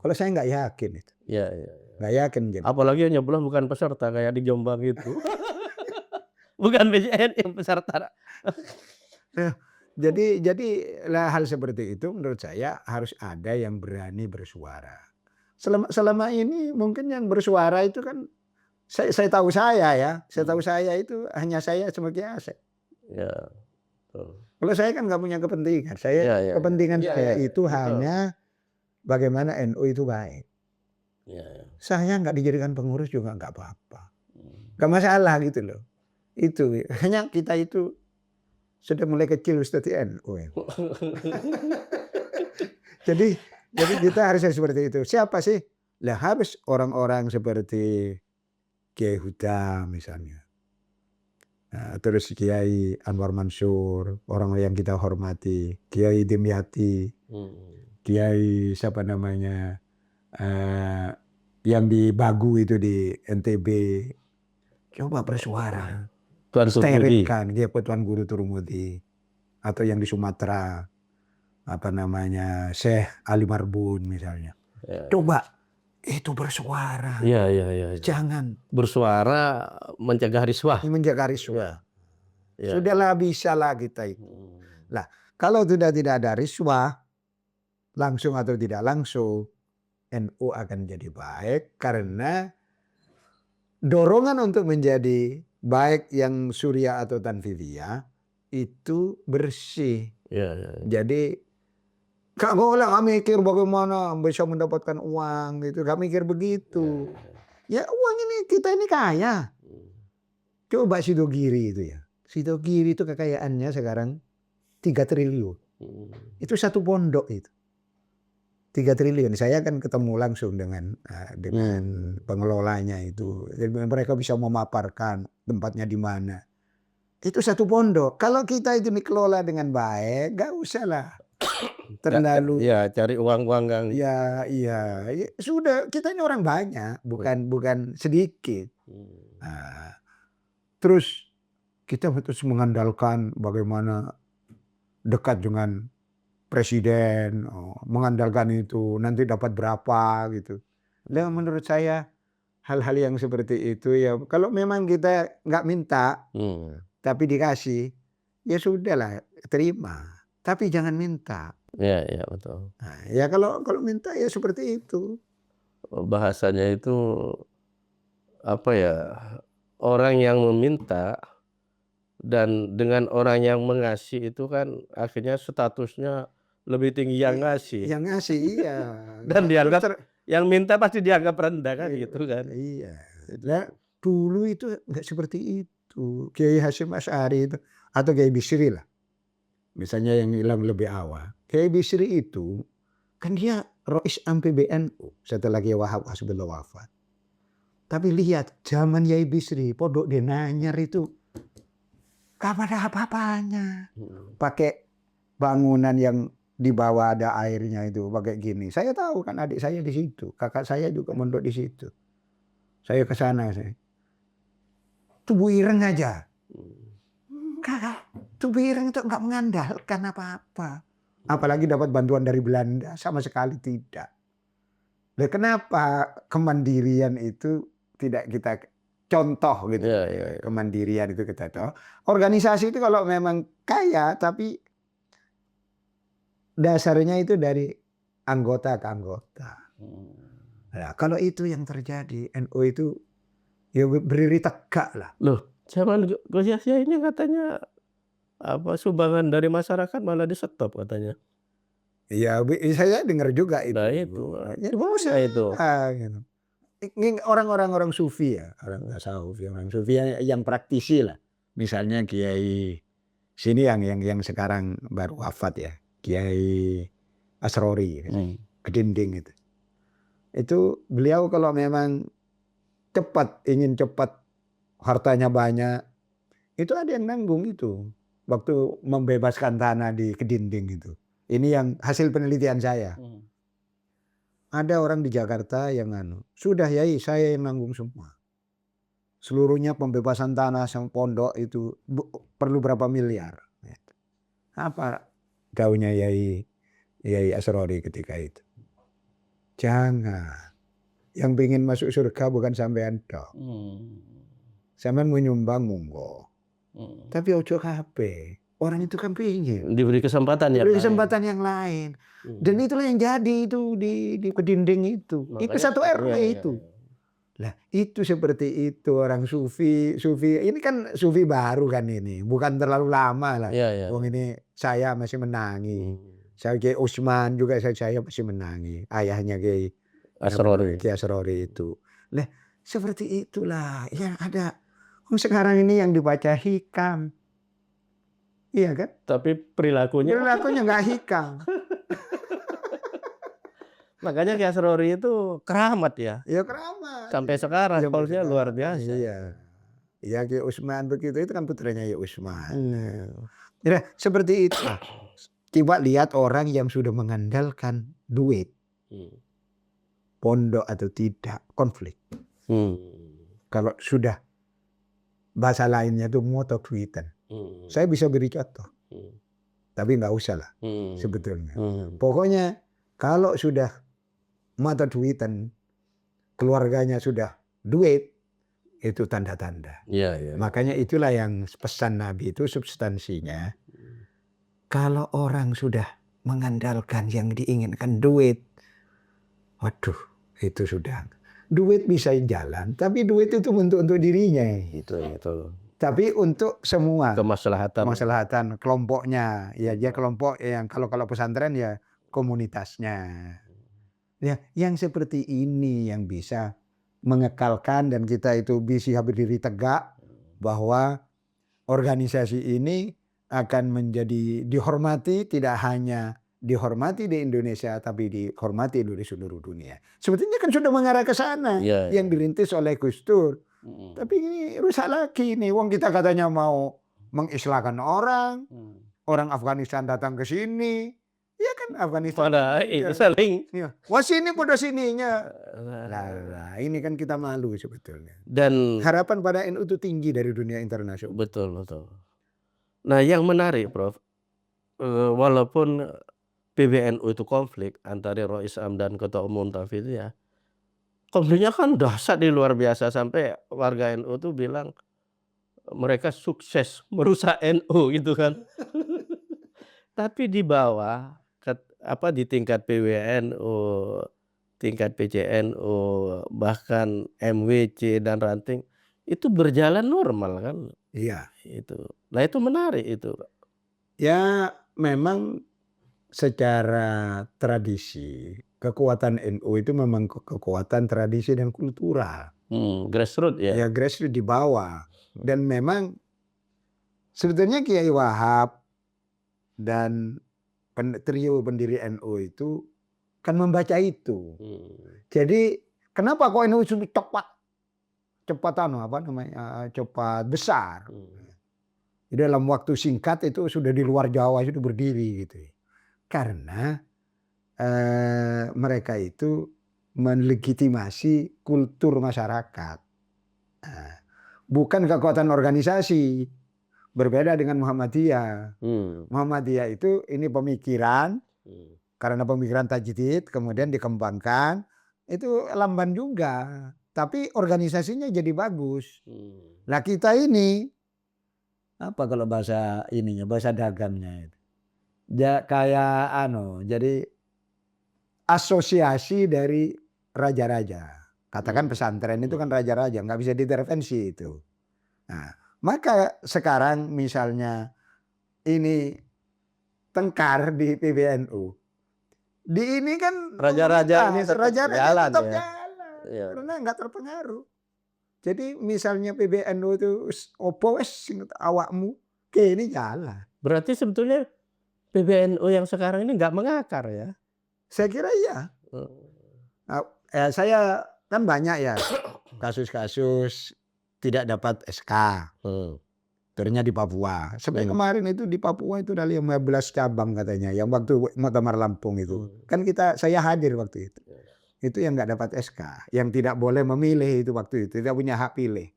Kalau saya nggak yakin itu. Iya. Nggak yakin. Apalagi yang nyoblos bukan peserta kayak di Jombang itu. Bukan BCN yang peserta. Jadi hal seperti itu menurut saya harus ada yang berani bersuara. Selama ini mungkin yang bersuara itu kan saya tahu saya itu hanya saya sebagai Asep. Ya. Betul. Kalau saya kan nggak punya kepentingan. Kepentingan saya itu hanya bagaimana NU itu baik. Ya. Saya nggak dijadikan pengurus juga nggak apa-apa. Nggak masalah gitu loh. Itu, hanya kita itu sudah mulai kecil Ustadz NU ya. Jadi kita harus seperti itu. Siapa sih? Lah harus orang-orang seperti Kiai Huda misalnya. Nah, terus Kiai Anwar Mansur, orang yang kita hormati, Kiai Dimyati, Kiai siapa namanya, yang di Bagu itu di NTB, coba bersuara, Tuan Turmudi. sterilkan dia Tuan Guru Turmudi, atau yang di Sumatera, apa namanya, Syekh Ali Marbun misalnya, coba itu bersuara, Iya. jangan Bersuara mencegah riswah. menjaga riswah. Ya. Sudahlah, bisalah kita itu. Lah, kalau sudah tidak ada riswah, langsung atau tidak langsung, NU akan jadi baik karena dorongan untuk menjadi baik yang Surya atau Tanfidiyah itu bersih. Ya. Jadi gak boleh mikir bagaimana bisa mendapatkan uang gitu, gak mikir begitu. Ya uang ini kita ini kaya. Coba Sidogiri itu ya. Sidogiri itu kekayaannya sekarang 3 triliun. Itu satu pondok itu. 3 triliun. Saya kan ketemu langsung dengan pengelolanya itu. Jadi mereka bisa memaparkan tempatnya di mana. Itu satu pondok. Kalau kita itu dikelola dengan baik, gak usah lah terlalu. Ya, cari uang-uang kan. Ya, iya. Sudah, kita ini orang banyak, bukan sedikit. Nah, terus kita terus mengandalkan bagaimana dekat dengan presiden, mengandalkan itu nanti dapat berapa gitu. Dan menurut saya hal-hal yang seperti itu ya, kalau memang kita nggak minta tapi dikasih, ya sudahlah, terima. Tapi jangan minta. Ya, betul. Nah, ya kalau minta ya seperti itu. Bahasanya itu apa ya? Orang yang meminta dan dengan orang yang mengasih itu kan akhirnya statusnya lebih tinggi yang ngasih. Yang ngasih, iya. Dan dianggap yang minta pasti dianggap rendah kan gitu kan. Iya. Nah, dulu itu nggak seperti itu. Kiai Hasyim Asy'ari itu atau Kiai Bisri lah. Misalnya yang hilang lebih awal. Kiai Bisri itu kan dia Rois Am PBNU setelah Kiai Wahab Hasbullah wafat. Tapi lihat zaman Kiai Bisri, Pondok Denanyar itu kapan ada apa-apanya. Pakai bangunan yang di bawah ada airnya itu pakai gini. Saya tahu kan, adik saya di situ, kakak saya juga mondok di situ. Saya ke sana Tubuh ireng aja. Kakak, tubuh ireng itu enggak mengandalkan apa-apa. Apalagi dapat bantuan dari Belanda, sama sekali tidak. Dan kenapa kemandirian itu tidak kita contoh gitu. Ya. Kemandirian itu kita tahu. Organisasi itu kalau memang kaya tapi dasarnya itu dari anggota ke anggota. Nah, kalau itu yang terjadi, NU itu ya berdiri tegak lah. Loh, zaman Gus Yahya ini katanya apa sumbangan dari masyarakat malah di stop katanya. Iya, saya dengar juga itu. Nah itu, Gimana itu? Gitu. Orang sufi ya, orang sufi yang praktisi lah. Misalnya Kiai sini yang sekarang baru wafat ya, Kiai Asrori, Kedinding itu. Itu beliau kalau memang ingin cepat hartanya banyak, itu ada yang nanggung itu. Waktu membebaskan tanah di Kedinding itu. Ini yang hasil penelitian saya. Ada orang di Jakarta yang sudah Yai, saya yang nanggung semua. Seluruhnya pembebasan tanah sama pondok itu perlu berapa miliar. Apa gaunya Yai Asrori ketika itu? Jangan. Yang ingin masuk surga bukan sampean tok. Sampean menyumbang monggo. Tapi ojo kabeh. Orang itu kan pingin diberi kesempatan yang lain. Dan itulah yang jadi itu di Kedinding itu. Makanya, itu satu RW itu. Lah, itu seperti itu orang sufi. Ini kan sufi baru kan ini. Bukan terlalu lama lah. Wong ini saya masih menangi. Saya Kiai Usman juga saya masih menangi. Ayahnya Kiai Asrori itu. Nah, seperti itulah. Ya ada Sekarang ini yang dibaca hikam. Iya kan? Tapi perilakunya nggak hikam. makanya Ki Asrori itu keramat ya. Ya keramat. Sampai sekarang Sampai polnya luar sekarang. biasa. Iya. Ya Ki Usman begitu, itu kan putranya Ya Usman. Hmm. Ya, seperti itu. Coba lihat orang yang sudah mengandalkan duit, pondok atau tidak, konflik. Kalau sudah bahasa lainnya itu moto tweetan. Saya bisa beri contoh, tapi nggak usah lah sebetulnya. Pokoknya kalau sudah mata duitan, keluarganya sudah duit, itu tanda-tanda. Ya. Makanya itulah yang pesan Nabi itu substansinya. Kalau orang sudah mengandalkan yang diinginkan duit, waduh, itu sudah. Duit bisa jalan, tapi duit itu untuk dirinya. Itu. Tapi untuk semua Kemaslahatan kelompoknya, ya dia kelompok yang kalau pesantren ya komunitasnya. Ya, yang seperti ini yang bisa mengekalkan dan kita itu bisa berdiri tegak bahwa organisasi ini akan menjadi dihormati, tidak hanya dihormati di Indonesia tapi dihormati di seluruh dunia. Sebetulnya kan sudah mengarah ke sana yang dirintis oleh Gus Dur. Tapi ini rusak lagi nih. Wong kita katanya mau mengislahkan orang Afghanistan datang ke sini. Ya kan Afghanistan. Pada ini saling. Ya. Wah sini pada sininya. Lah, ini kan kita malu sebetulnya. Dan harapan pada NU itu tinggi dari dunia internasional. Betul. Nah yang menarik Prof, walaupun PBNU itu konflik antara Rois Am dan Ketua Umum Taufik itu ya, konfliknya kan dahsyat di luar biasa sampai warga NU tuh bilang mereka sukses merusak NU gitu kan. Tapi di bawah di tingkat PWNU, tingkat PCNU, bahkan MWC dan ranting itu berjalan normal kan. Iya. Itu. Nah itu menarik itu. Ya memang secara tradisi kekuatan NU itu memang kekuatan tradisi dan kultural. Grassroots ya. Ya grassroots di bawah. Dan memang sebetulnya Kiai Wahab dan trio pendiri NU itu kan membaca itu. Jadi kenapa kok NU itu cepat besar. Jadi dalam waktu singkat itu sudah di luar Jawa sudah berdiri gitu. Karena mereka itu melegitimasi kultur masyarakat. Bukan kekuatan organisasi. Berbeda dengan Muhammadiyah. Muhammadiyah itu ini pemikiran, karena pemikiran tajdid kemudian dikembangkan, itu lamban juga. Tapi organisasinya jadi bagus. Nah kita ini, apa kalau bahasa ininya, bahasa dagangnya itu. Kayak jadi asosiasi dari raja-raja. Katakan pesantren itu kan raja-raja, nggak bisa diintervensi itu. Nah, maka sekarang misalnya ini tengkar di PBNU, di ini kan raja-raja ini tetap jalan tetap ya. Jalan, karena nggak terpengaruh. Jadi misalnya PBNU itu opo wes awakmu ke ini jalan. Berarti sebetulnya PBNU yang sekarang ini nggak mengakar ya? Saya kira iya. Saya kan banyak ya kasus-kasus tidak dapat SK. Ternyata di Papua. Sampai kemarin itu di Papua itu ada 15 cabang katanya. Yang waktu Muktamar Lampung itu. Kan saya hadir waktu itu. Itu yang nggak dapat SK. Yang tidak boleh memilih itu waktu itu. Tidak punya hak pilih.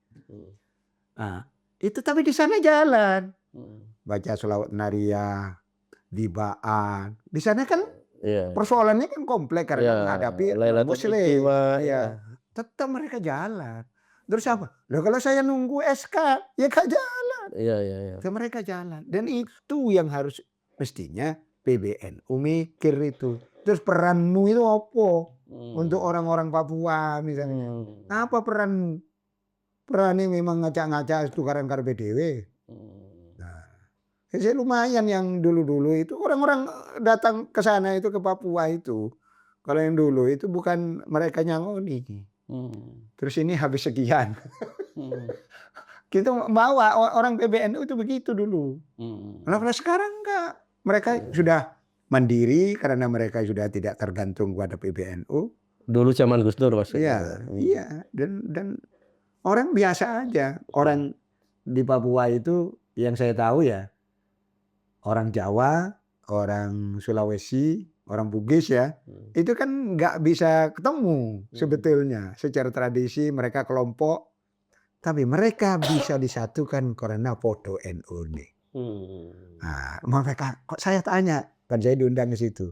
Nah, itu tapi di sana jalan. Baca sholawat nariyah, dibaan. Di sana kan persoalannya kan kompleks karena menghadapi Muslim. Tetap mereka jalan. Terus apa? Loh kalau saya nunggu SK, ya gak jalan. Iya. Mereka jalan. Dan itu yang harus mestinya PBNU mikir itu. Terus peranmu itu apa? Untuk orang-orang Papua misalnya. Apa peranmu? Perannya memang ngacak-ngacak tukaran karpe dewe. Nah, saya lumayan yang dulu-dulu itu orang-orang datang ke sana itu ke Papua itu. Kalau yang dulu itu bukan mereka nyangoni. Terus ini habis sekian. Kita bawa orang PBNU itu begitu dulu. Nah, kalau sekarang enggak. Mereka sudah mandiri karena mereka sudah tidak tergantung pada PBNU. Dulu zaman Gus Dur Iya, maksudnya. iya. Dan orang biasa aja. Orang di Papua itu yang saya tahu ya, orang Jawa, orang Sulawesi, orang Bugis ya, itu kan nggak bisa ketemu sebetulnya. Secara tradisi mereka kelompok, tapi mereka bisa disatukan karena foto NU nih. Nah, mereka kok saya tanya, kan saya diundang ke situ.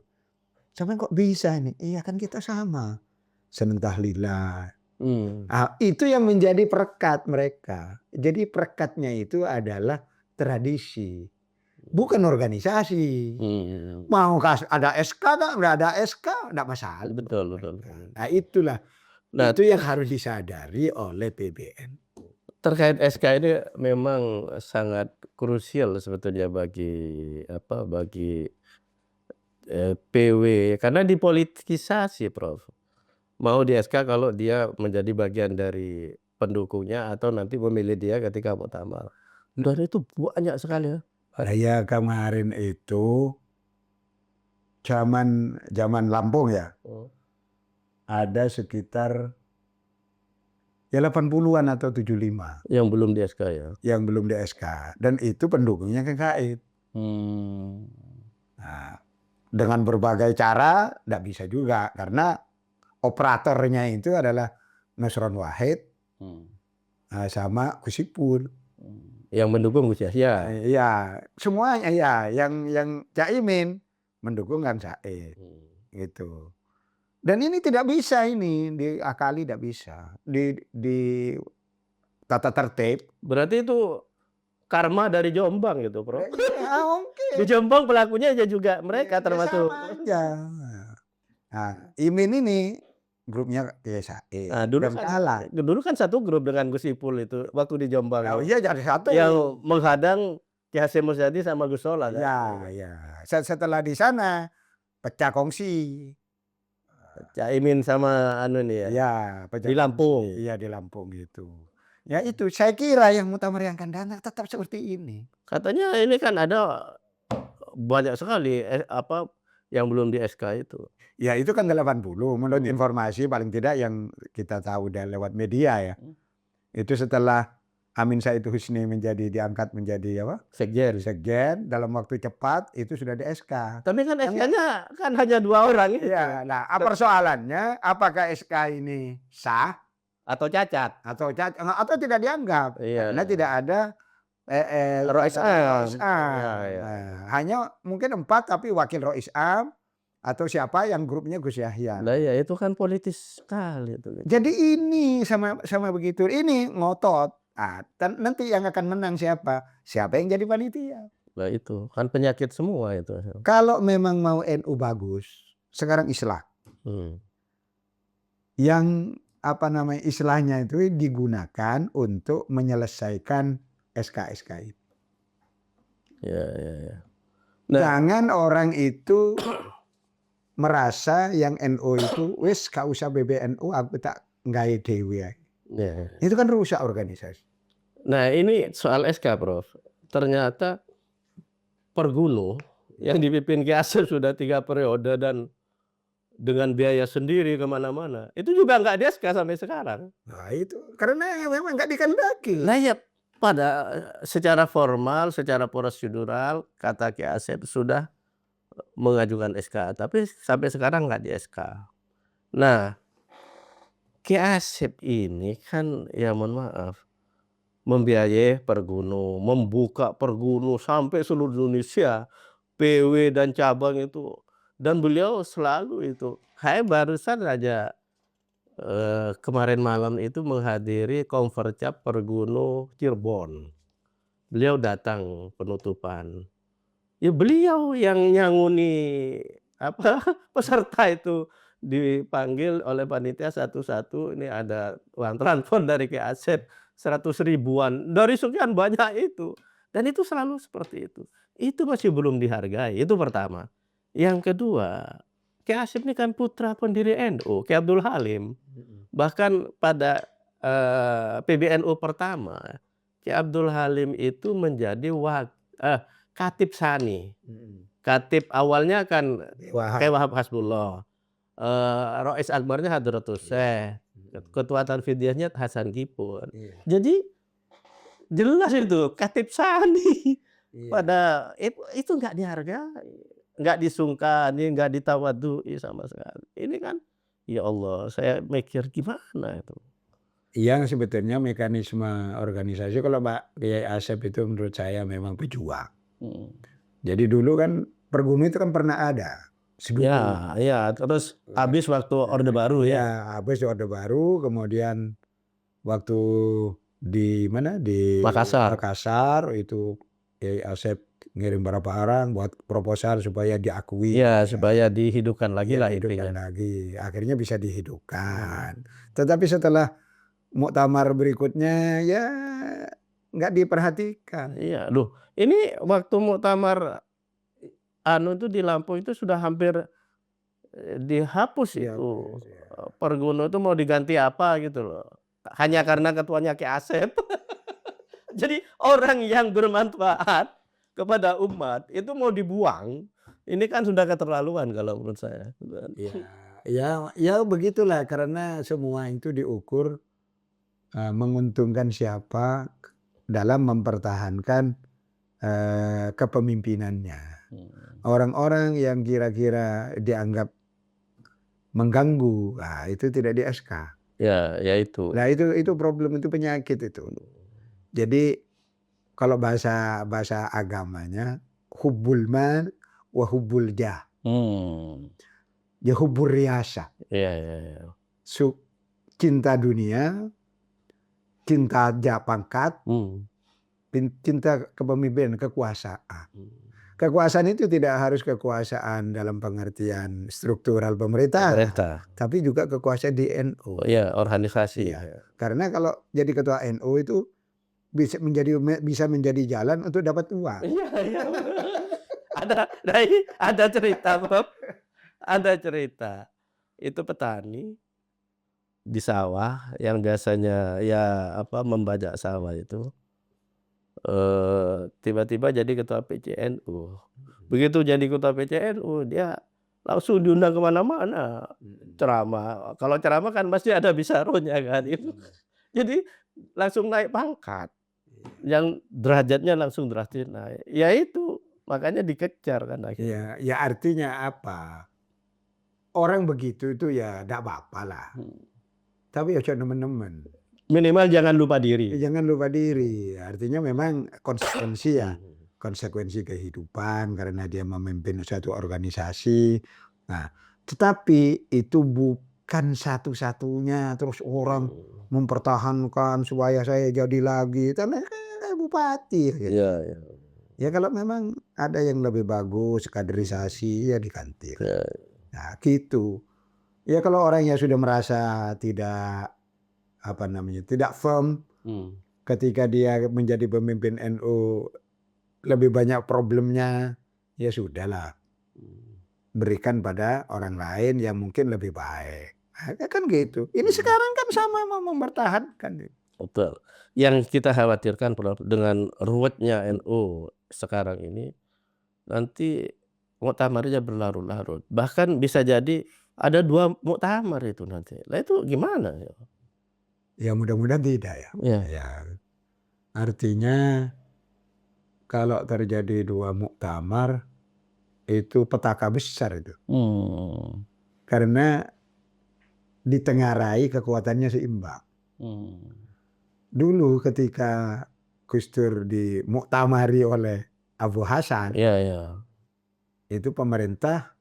Sampai kok bisa nih? Iya kan kita sama. Seneng tahlilan. Nah, itu yang menjadi perekat mereka. Jadi perekatnya itu adalah tradisi, bukan organisasi. Mau ada SK nggak ada SK nggak masalah. Betul. Nah itulah. Nah itu yang harus disadari oleh PBN. Terkait SK ini memang sangat krusial sebetulnya bagi PW karena dipolitisasi, Prof. Mau di SK kalau dia menjadi bagian dari pendukungnya atau nanti memilih dia ketika muktamar. Dan itu banyak sekali ya. Saya kemarin itu zaman Lampung ya. Ada sekitar ya 80-an atau 75 yang belum di SK ya. Yang belum di SK dan itu pendukungnya KKI. Nah, dengan berbagai cara enggak bisa juga karena operatornya itu adalah Nusron Wahid sama Gus Ipul. Yang mendukung Gus Yahya. Iya, semuanya ya, yang Caimin mendukung kan Said. Gitu. Dan ini tidak bisa ini diakali, tidak bisa. Di tata tertib. Berarti itu karma dari Jombang gitu, Bro. Ya, mungkin. Di Jombang pelakunya juga mereka ya, termasuk. Sama aja. Nah, Imin ini grupnya Said. Nah, dulu kan satu grup dengan Gus Ipul itu waktu di Jombang. Oh iya jadi satu. Yang menghadang Ki Hasyim Muzadi sama Gus Solah. Ya. Setelah di sana pecah kongsi. Caimin sama nih ya. Ya, di Lampung. Iya di Lampung gitu. Ya itu saya kira yang muktamar yang akan datang tetap seperti ini. Katanya ini kan ada banyak sekali yang belum di SK itu. Ya itu kan 80 menurut informasi paling tidak yang kita tahu dari lewat media ya. Itu setelah Amin Said Husni diangkat menjadi apa? Sekjen dalam waktu cepat itu sudah di SK. Tapi kan SK-nya kan hanya 2 orang ya. Nah, persoalannya apakah SK ini sah atau cacat atau tidak dianggap? Karena tidak ada Rois Am. Nah, hanya mungkin 4 tapi wakil Rois Am atau siapa yang grupnya Gus Yahya. Nah ya itu kan politis sekali itu. Jadi ini sama begitu. Ini ngotot. Nanti yang akan menang siapa? Siapa yang jadi panitia? Nah itu kan penyakit semua itu. Kalau memang mau NU bagus, sekarang islah. Yang islahnya itu digunakan untuk menyelesaikan SK itu. Ya. Nah, jangan orang itu merasa yang NU itu wis gak usah PBNU aku tak nggawe dhewe. Ya. Itu kan rusak organisasi. Nah ini soal SK, Prof. Ternyata Perguno yang dipimpin Ki Hasyim sudah 3 periode dan dengan biaya sendiri kemana-mana. Itu juga nggak di SK sampai sekarang. Nah itu karena memang nggak dikehendaki. Nah ya secara formal, secara prosedural kata Ki Hasyim sudah mengajukan SK, tapi sampai sekarang nggak di SK. Nah, Ki Hasyim ini kan ya mohon maaf membiayai Perguno, membuka Perguno sampai seluruh Indonesia, PW dan cabang itu, dan beliau selalu itu. Saya barusan aja kemarin malam itu menghadiri Konfercap Perguno Cirebon. Beliau datang penutupan. Ya beliau yang nyanguni peserta itu dipanggil oleh panitia satu-satu. Ini ada uang transfer dari Ki Hasyim 100 ribuan dari sekian banyak itu, dan itu selalu seperti itu. Itu masih belum dihargai. Itu pertama. Yang kedua, Ki Hasyim ini kan putra pendiri NU, Ki Abdul Halim. Bahkan pada PBNU pertama, Ki Abdul Halim itu menjadi Khatib Tsani. Khatib awalnya kan Kyai Wahab Hasbullah, Rois Akbarnya Hadratus Syekh, Ketua Tanfidiyahnya Hasan Kipur. Jadi jelas itu Khatib Tsani. Pada itu nggak dihargai, nggak disungkani, nggak ditawadui sama sekali. Ini kan, ya Allah, saya mikir gimana itu. Yang sebetulnya mekanisme organisasi kalau Pak Kiai Asep itu menurut saya memang pejuang. Jadi dulu kan Pergunu itu kan pernah ada. Ya, terus habis waktu Orde Baru ya. Ya, habis Orde Baru, kemudian waktu di mana di Makassar itu Kiai Asep ngirim berapa orang buat proposal supaya diakui. Ya, supaya dihidupkan lagi lah dihidupkan lagi. Akhirnya bisa dihidupkan. Tetapi setelah muktamar berikutnya ya nggak diperhatikan. Iya, loh, ini waktu muktamar itu di Lampung itu sudah hampir dihapus itu. Pergunu itu mau diganti apa gitu loh. Hanya karena ketuanya Ki Asep. Jadi orang yang bermanfaat kepada umat itu mau dibuang. Ini kan sudah keterlaluan kalau menurut saya. Ya begitulah, karena semua itu diukur menguntungkan siapa dalam mempertahankan kepemimpinannya. Orang-orang yang kira-kira dianggap mengganggu, itu tidak di SK. Ya itu. Nah itu problem, itu penyakit itu. Jadi kalau bahasa agamanya hubbul mal wa hubbul jah. Ya hubbur riasa. Iya. Cinta dunia, cinta pangkat, cinta kepemimpinan, kekuasaan. Kekuasaan itu tidak harus kekuasaan dalam pengertian struktural pemerintah. Tapi juga kekuasaan di NU. Ya, organisasi. Ya. Karena kalau jadi ketua NU itu bisa menjadi jalan untuk dapat uang. Iya. Ada cerita, Bob. Ada cerita. Itu petani di sawah yang biasanya membajak sawah itu. Tiba-tiba jadi ketua PCNU. Begitu jadi ketua PCNU, dia langsung diundang kemana-mana ceramah. Kalau ceramah kan pasti ada bisaronya kan itu. Jadi langsung naik pangkat. Yang derajatnya langsung drastis naik. Ya itu makanya dikejar kan akhirnya. Ya artinya apa? Orang begitu itu ya tidak apa-apa lah. Tapi ya teman-teman. Minimal jangan lupa diri. Jangan lupa diri. Artinya memang konsekuensi ya. Konsekuensi kehidupan karena dia memimpin suatu organisasi. Nah, tetapi itu bukan satu-satunya terus orang mempertahankan supaya saya jadi lagi. Karena kayak bupati. Gitu. Ya kalau memang ada yang lebih bagus kaderisasi ya diganti. Nah gitu. Ya kalau orangnya sudah merasa tidak tidak firm ketika dia menjadi pemimpin NU, lebih banyak problemnya, ya sudahlah, berikan pada orang lain yang mungkin lebih baik. Nah, kan gitu. Ini sekarang kan sama mau mempertahankan. Betul. Yang kita khawatirkan dengan ruwetnya NU sekarang ini, nanti muktamarnya berlarut-larut. Bahkan bisa jadi ada 2 muktamar itu nanti. Lah itu gimana ya? Ya mudah-mudahan tidak ya. Artinya kalau terjadi 2 muktamar itu petaka besar itu. Karena ditengarai kekuatannya seimbang. Dulu ketika Gus Dur dimuktamari oleh Abu Hasan, itu pemerintah,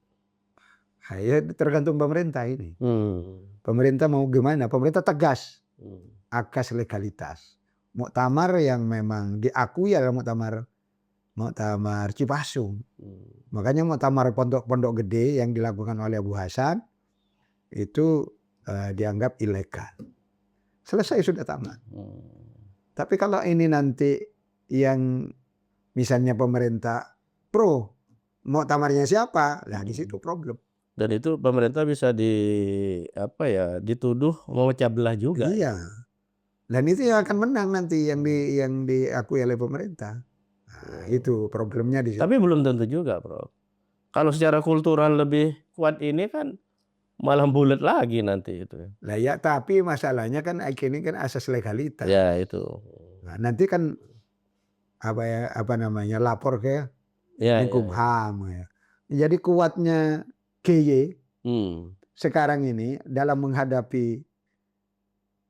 ya tergantung pemerintah ini. Pemerintah mau gimana? Pemerintah tegas. Akas legalitas. Muktamar yang memang diakui adalah muktamar Cipasung. Makanya muktamar pondok gede yang dilakukan oleh Abu Hasan itu dianggap ilegal. Selesai, sudah tamat. Tapi kalau ini nanti yang misalnya pemerintah pro, muktamarnya siapa? Nah di situ problem. Dan itu pemerintah bisa dituduh memecah belah juga. Iya. Dan itu yang akan menang nanti yang diakui oleh pemerintah. Nah, itu problemnya di situ. Tapi belum tentu juga, Prof. Kalau secara kultural lebih kuat ini kan malah bulat lagi nanti itu. Lah ya, tapi masalahnya kan ini kan asas legalitas. Ya itu. Nah, nanti kan apa namanya lapor ke Ya, Menkumham ya. Jadi kuatnya KY sekarang ini dalam menghadapi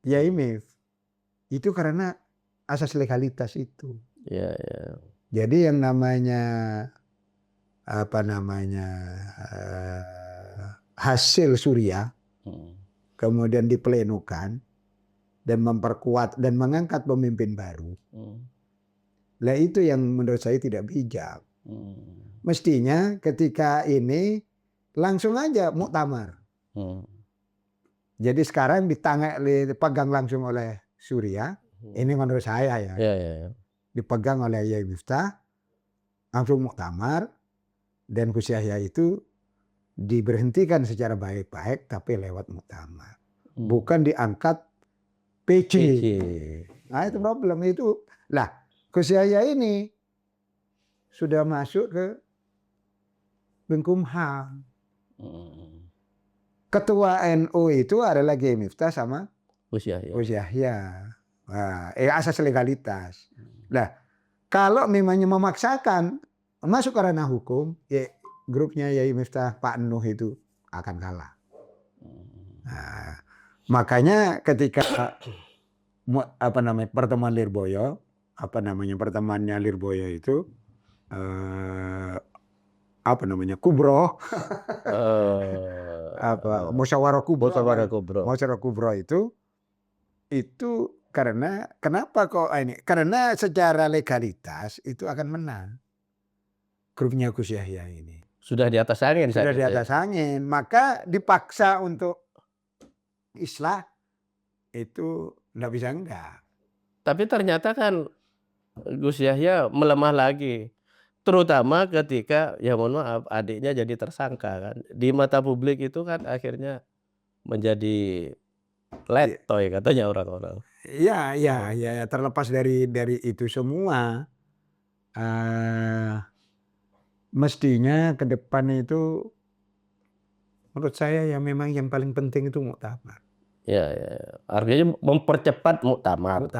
IMF itu karena asas legalitas itu. Ya. Jadi yang namanya hasil surya kemudian diplenukan dan memperkuat dan mengangkat pemimpin baru. Lah itu yang menurut saya tidak bijak. Mestinya ketika ini langsung aja muktamar. Jadi sekarang dipegang langsung oleh Surya. Ini menurut saya ya. Dipegang oleh Yai Miftah, langsung muktamar, dan Gus Yahya itu diberhentikan secara baik-baik tapi lewat muktamar. Bukan diangkat PC. Nah itu problem itu. Lah Gus Yahya ini sudah masuk ke Menkumham. Ketua NU itu adalah Kiai Miftah sama Gus Yahya. Nah, asas legalitas. Nah, kalau memangnya memaksakan masuk ke ranah hukum, ya grupnya Yai Miftah Pak Nuh itu akan kalah. Nah, makanya ketika pertemuan Lirboyo, pertemuannya Lirboyo itu kubro, musyawarah kubro itu karena kenapa kok ini? Karena secara legalitas itu akan menang grupnya Gus Yahya ini. Sudah di atas angin. Sudah di atas angin, maka dipaksa untuk islah itu nggak bisa enggak. Tapi ternyata kan Gus Yahya melemah lagi. Terutama ketika, ya mohon maaf, adiknya jadi tersangka kan. Di mata publik itu kan akhirnya menjadi letoy katanya orang-orang. Ya, terlepas dari itu semua, mestinya ke depan itu menurut saya ya memang yang paling penting itu muktamar. Ya. Artinya mempercepat muktamar.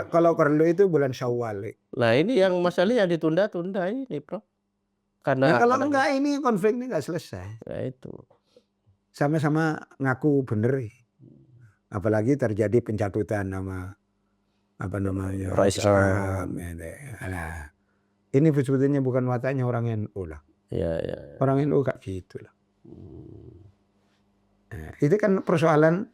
Kalau perlu itu bulan Syawal. Nah ini yang masalahnya ditunda-tunda ini, Prof. Karena kalau enggak ini konfliknya enggak selesai. Ya itu. Sama-sama ngaku bener. Apalagi terjadi pencatutan nama ini sebetulnya bukan wataknya orang NU lah. Ya. Orang NU kayak gitu lah. Nah, itu kan persoalan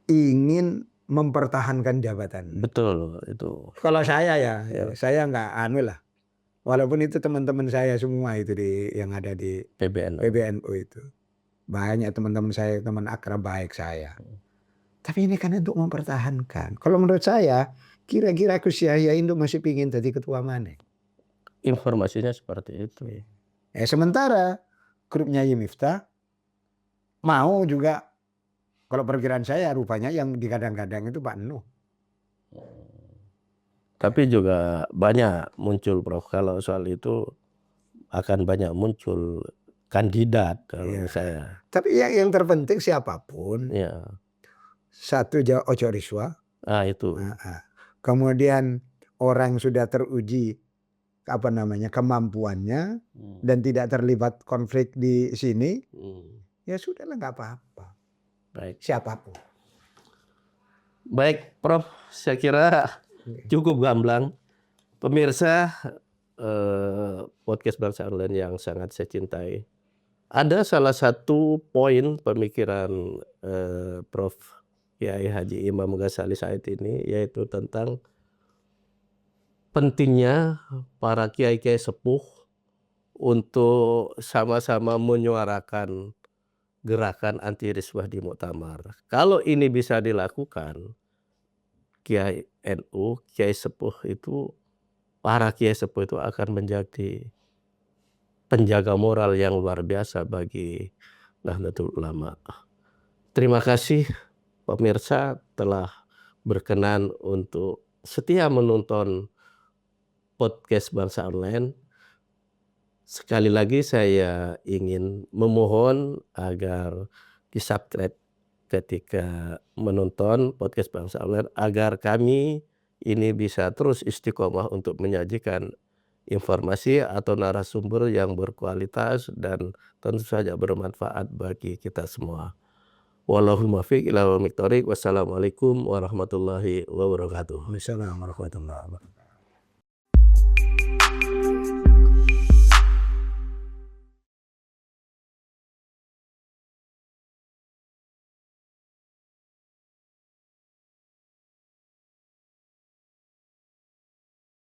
ingin mempertahankan jabatan. Betul itu. Kalau saya saya nggak lah. Walaupun itu teman-teman saya semua itu yang ada di PBNU itu. Banyak teman-teman saya, teman akrab baik saya. Tapi ini kan untuk mempertahankan. Kalau menurut saya, kira-kira Gus Yahya itu masih pingin jadi ketua mana? Informasinya seperti itu. Sementara grupnya Yai Miftah mau juga, kalau perkiraan saya rupanya yang digadang-gadang itu Pak Nuh. Tapi juga banyak muncul, Prof. Kalau soal itu akan banyak muncul kandidat kalau saya. Tapi yang terpenting siapapun. Satu ojo riswa. Itu. Kemudian orang sudah teruji kemampuannya dan tidak terlibat konflik di sini. Ya sudahlah, nggak apa-apa. Baik. Siapapun. Baik, Prof. Saya kira cukup gamblang. Pemirsa podcast Bangsa Online yang sangat saya cintai. Ada salah satu poin pemikiran Prof. Kiai Haji Imam Ghazali Said ini, yaitu tentang pentingnya para kiai-kiai sepuh untuk sama-sama menyuarakan gerakan anti riswah di muktamar. Kalau ini bisa dilakukan, Kiai NU, Kiai sepuh itu, para Kiai sepuh itu akan menjadi penjaga moral yang luar biasa bagi Nahdlatul Ulama. Terima kasih pemirsa telah berkenan untuk setia menonton podcast Bangsa Online. Sekali lagi saya ingin memohon agar di-subscribe ketika menonton podcast Bangsa Online agar kami ini bisa terus istiqomah untuk menyajikan informasi atau narasumber yang berkualitas dan tentu saja bermanfaat bagi kita semua. Wallahul muwaffiq ila aqwamit thoriq. Wassalamualaikum warahmatullahi wabarakatuh. Waalaikumsalam warahmatullahi wabarakatuh.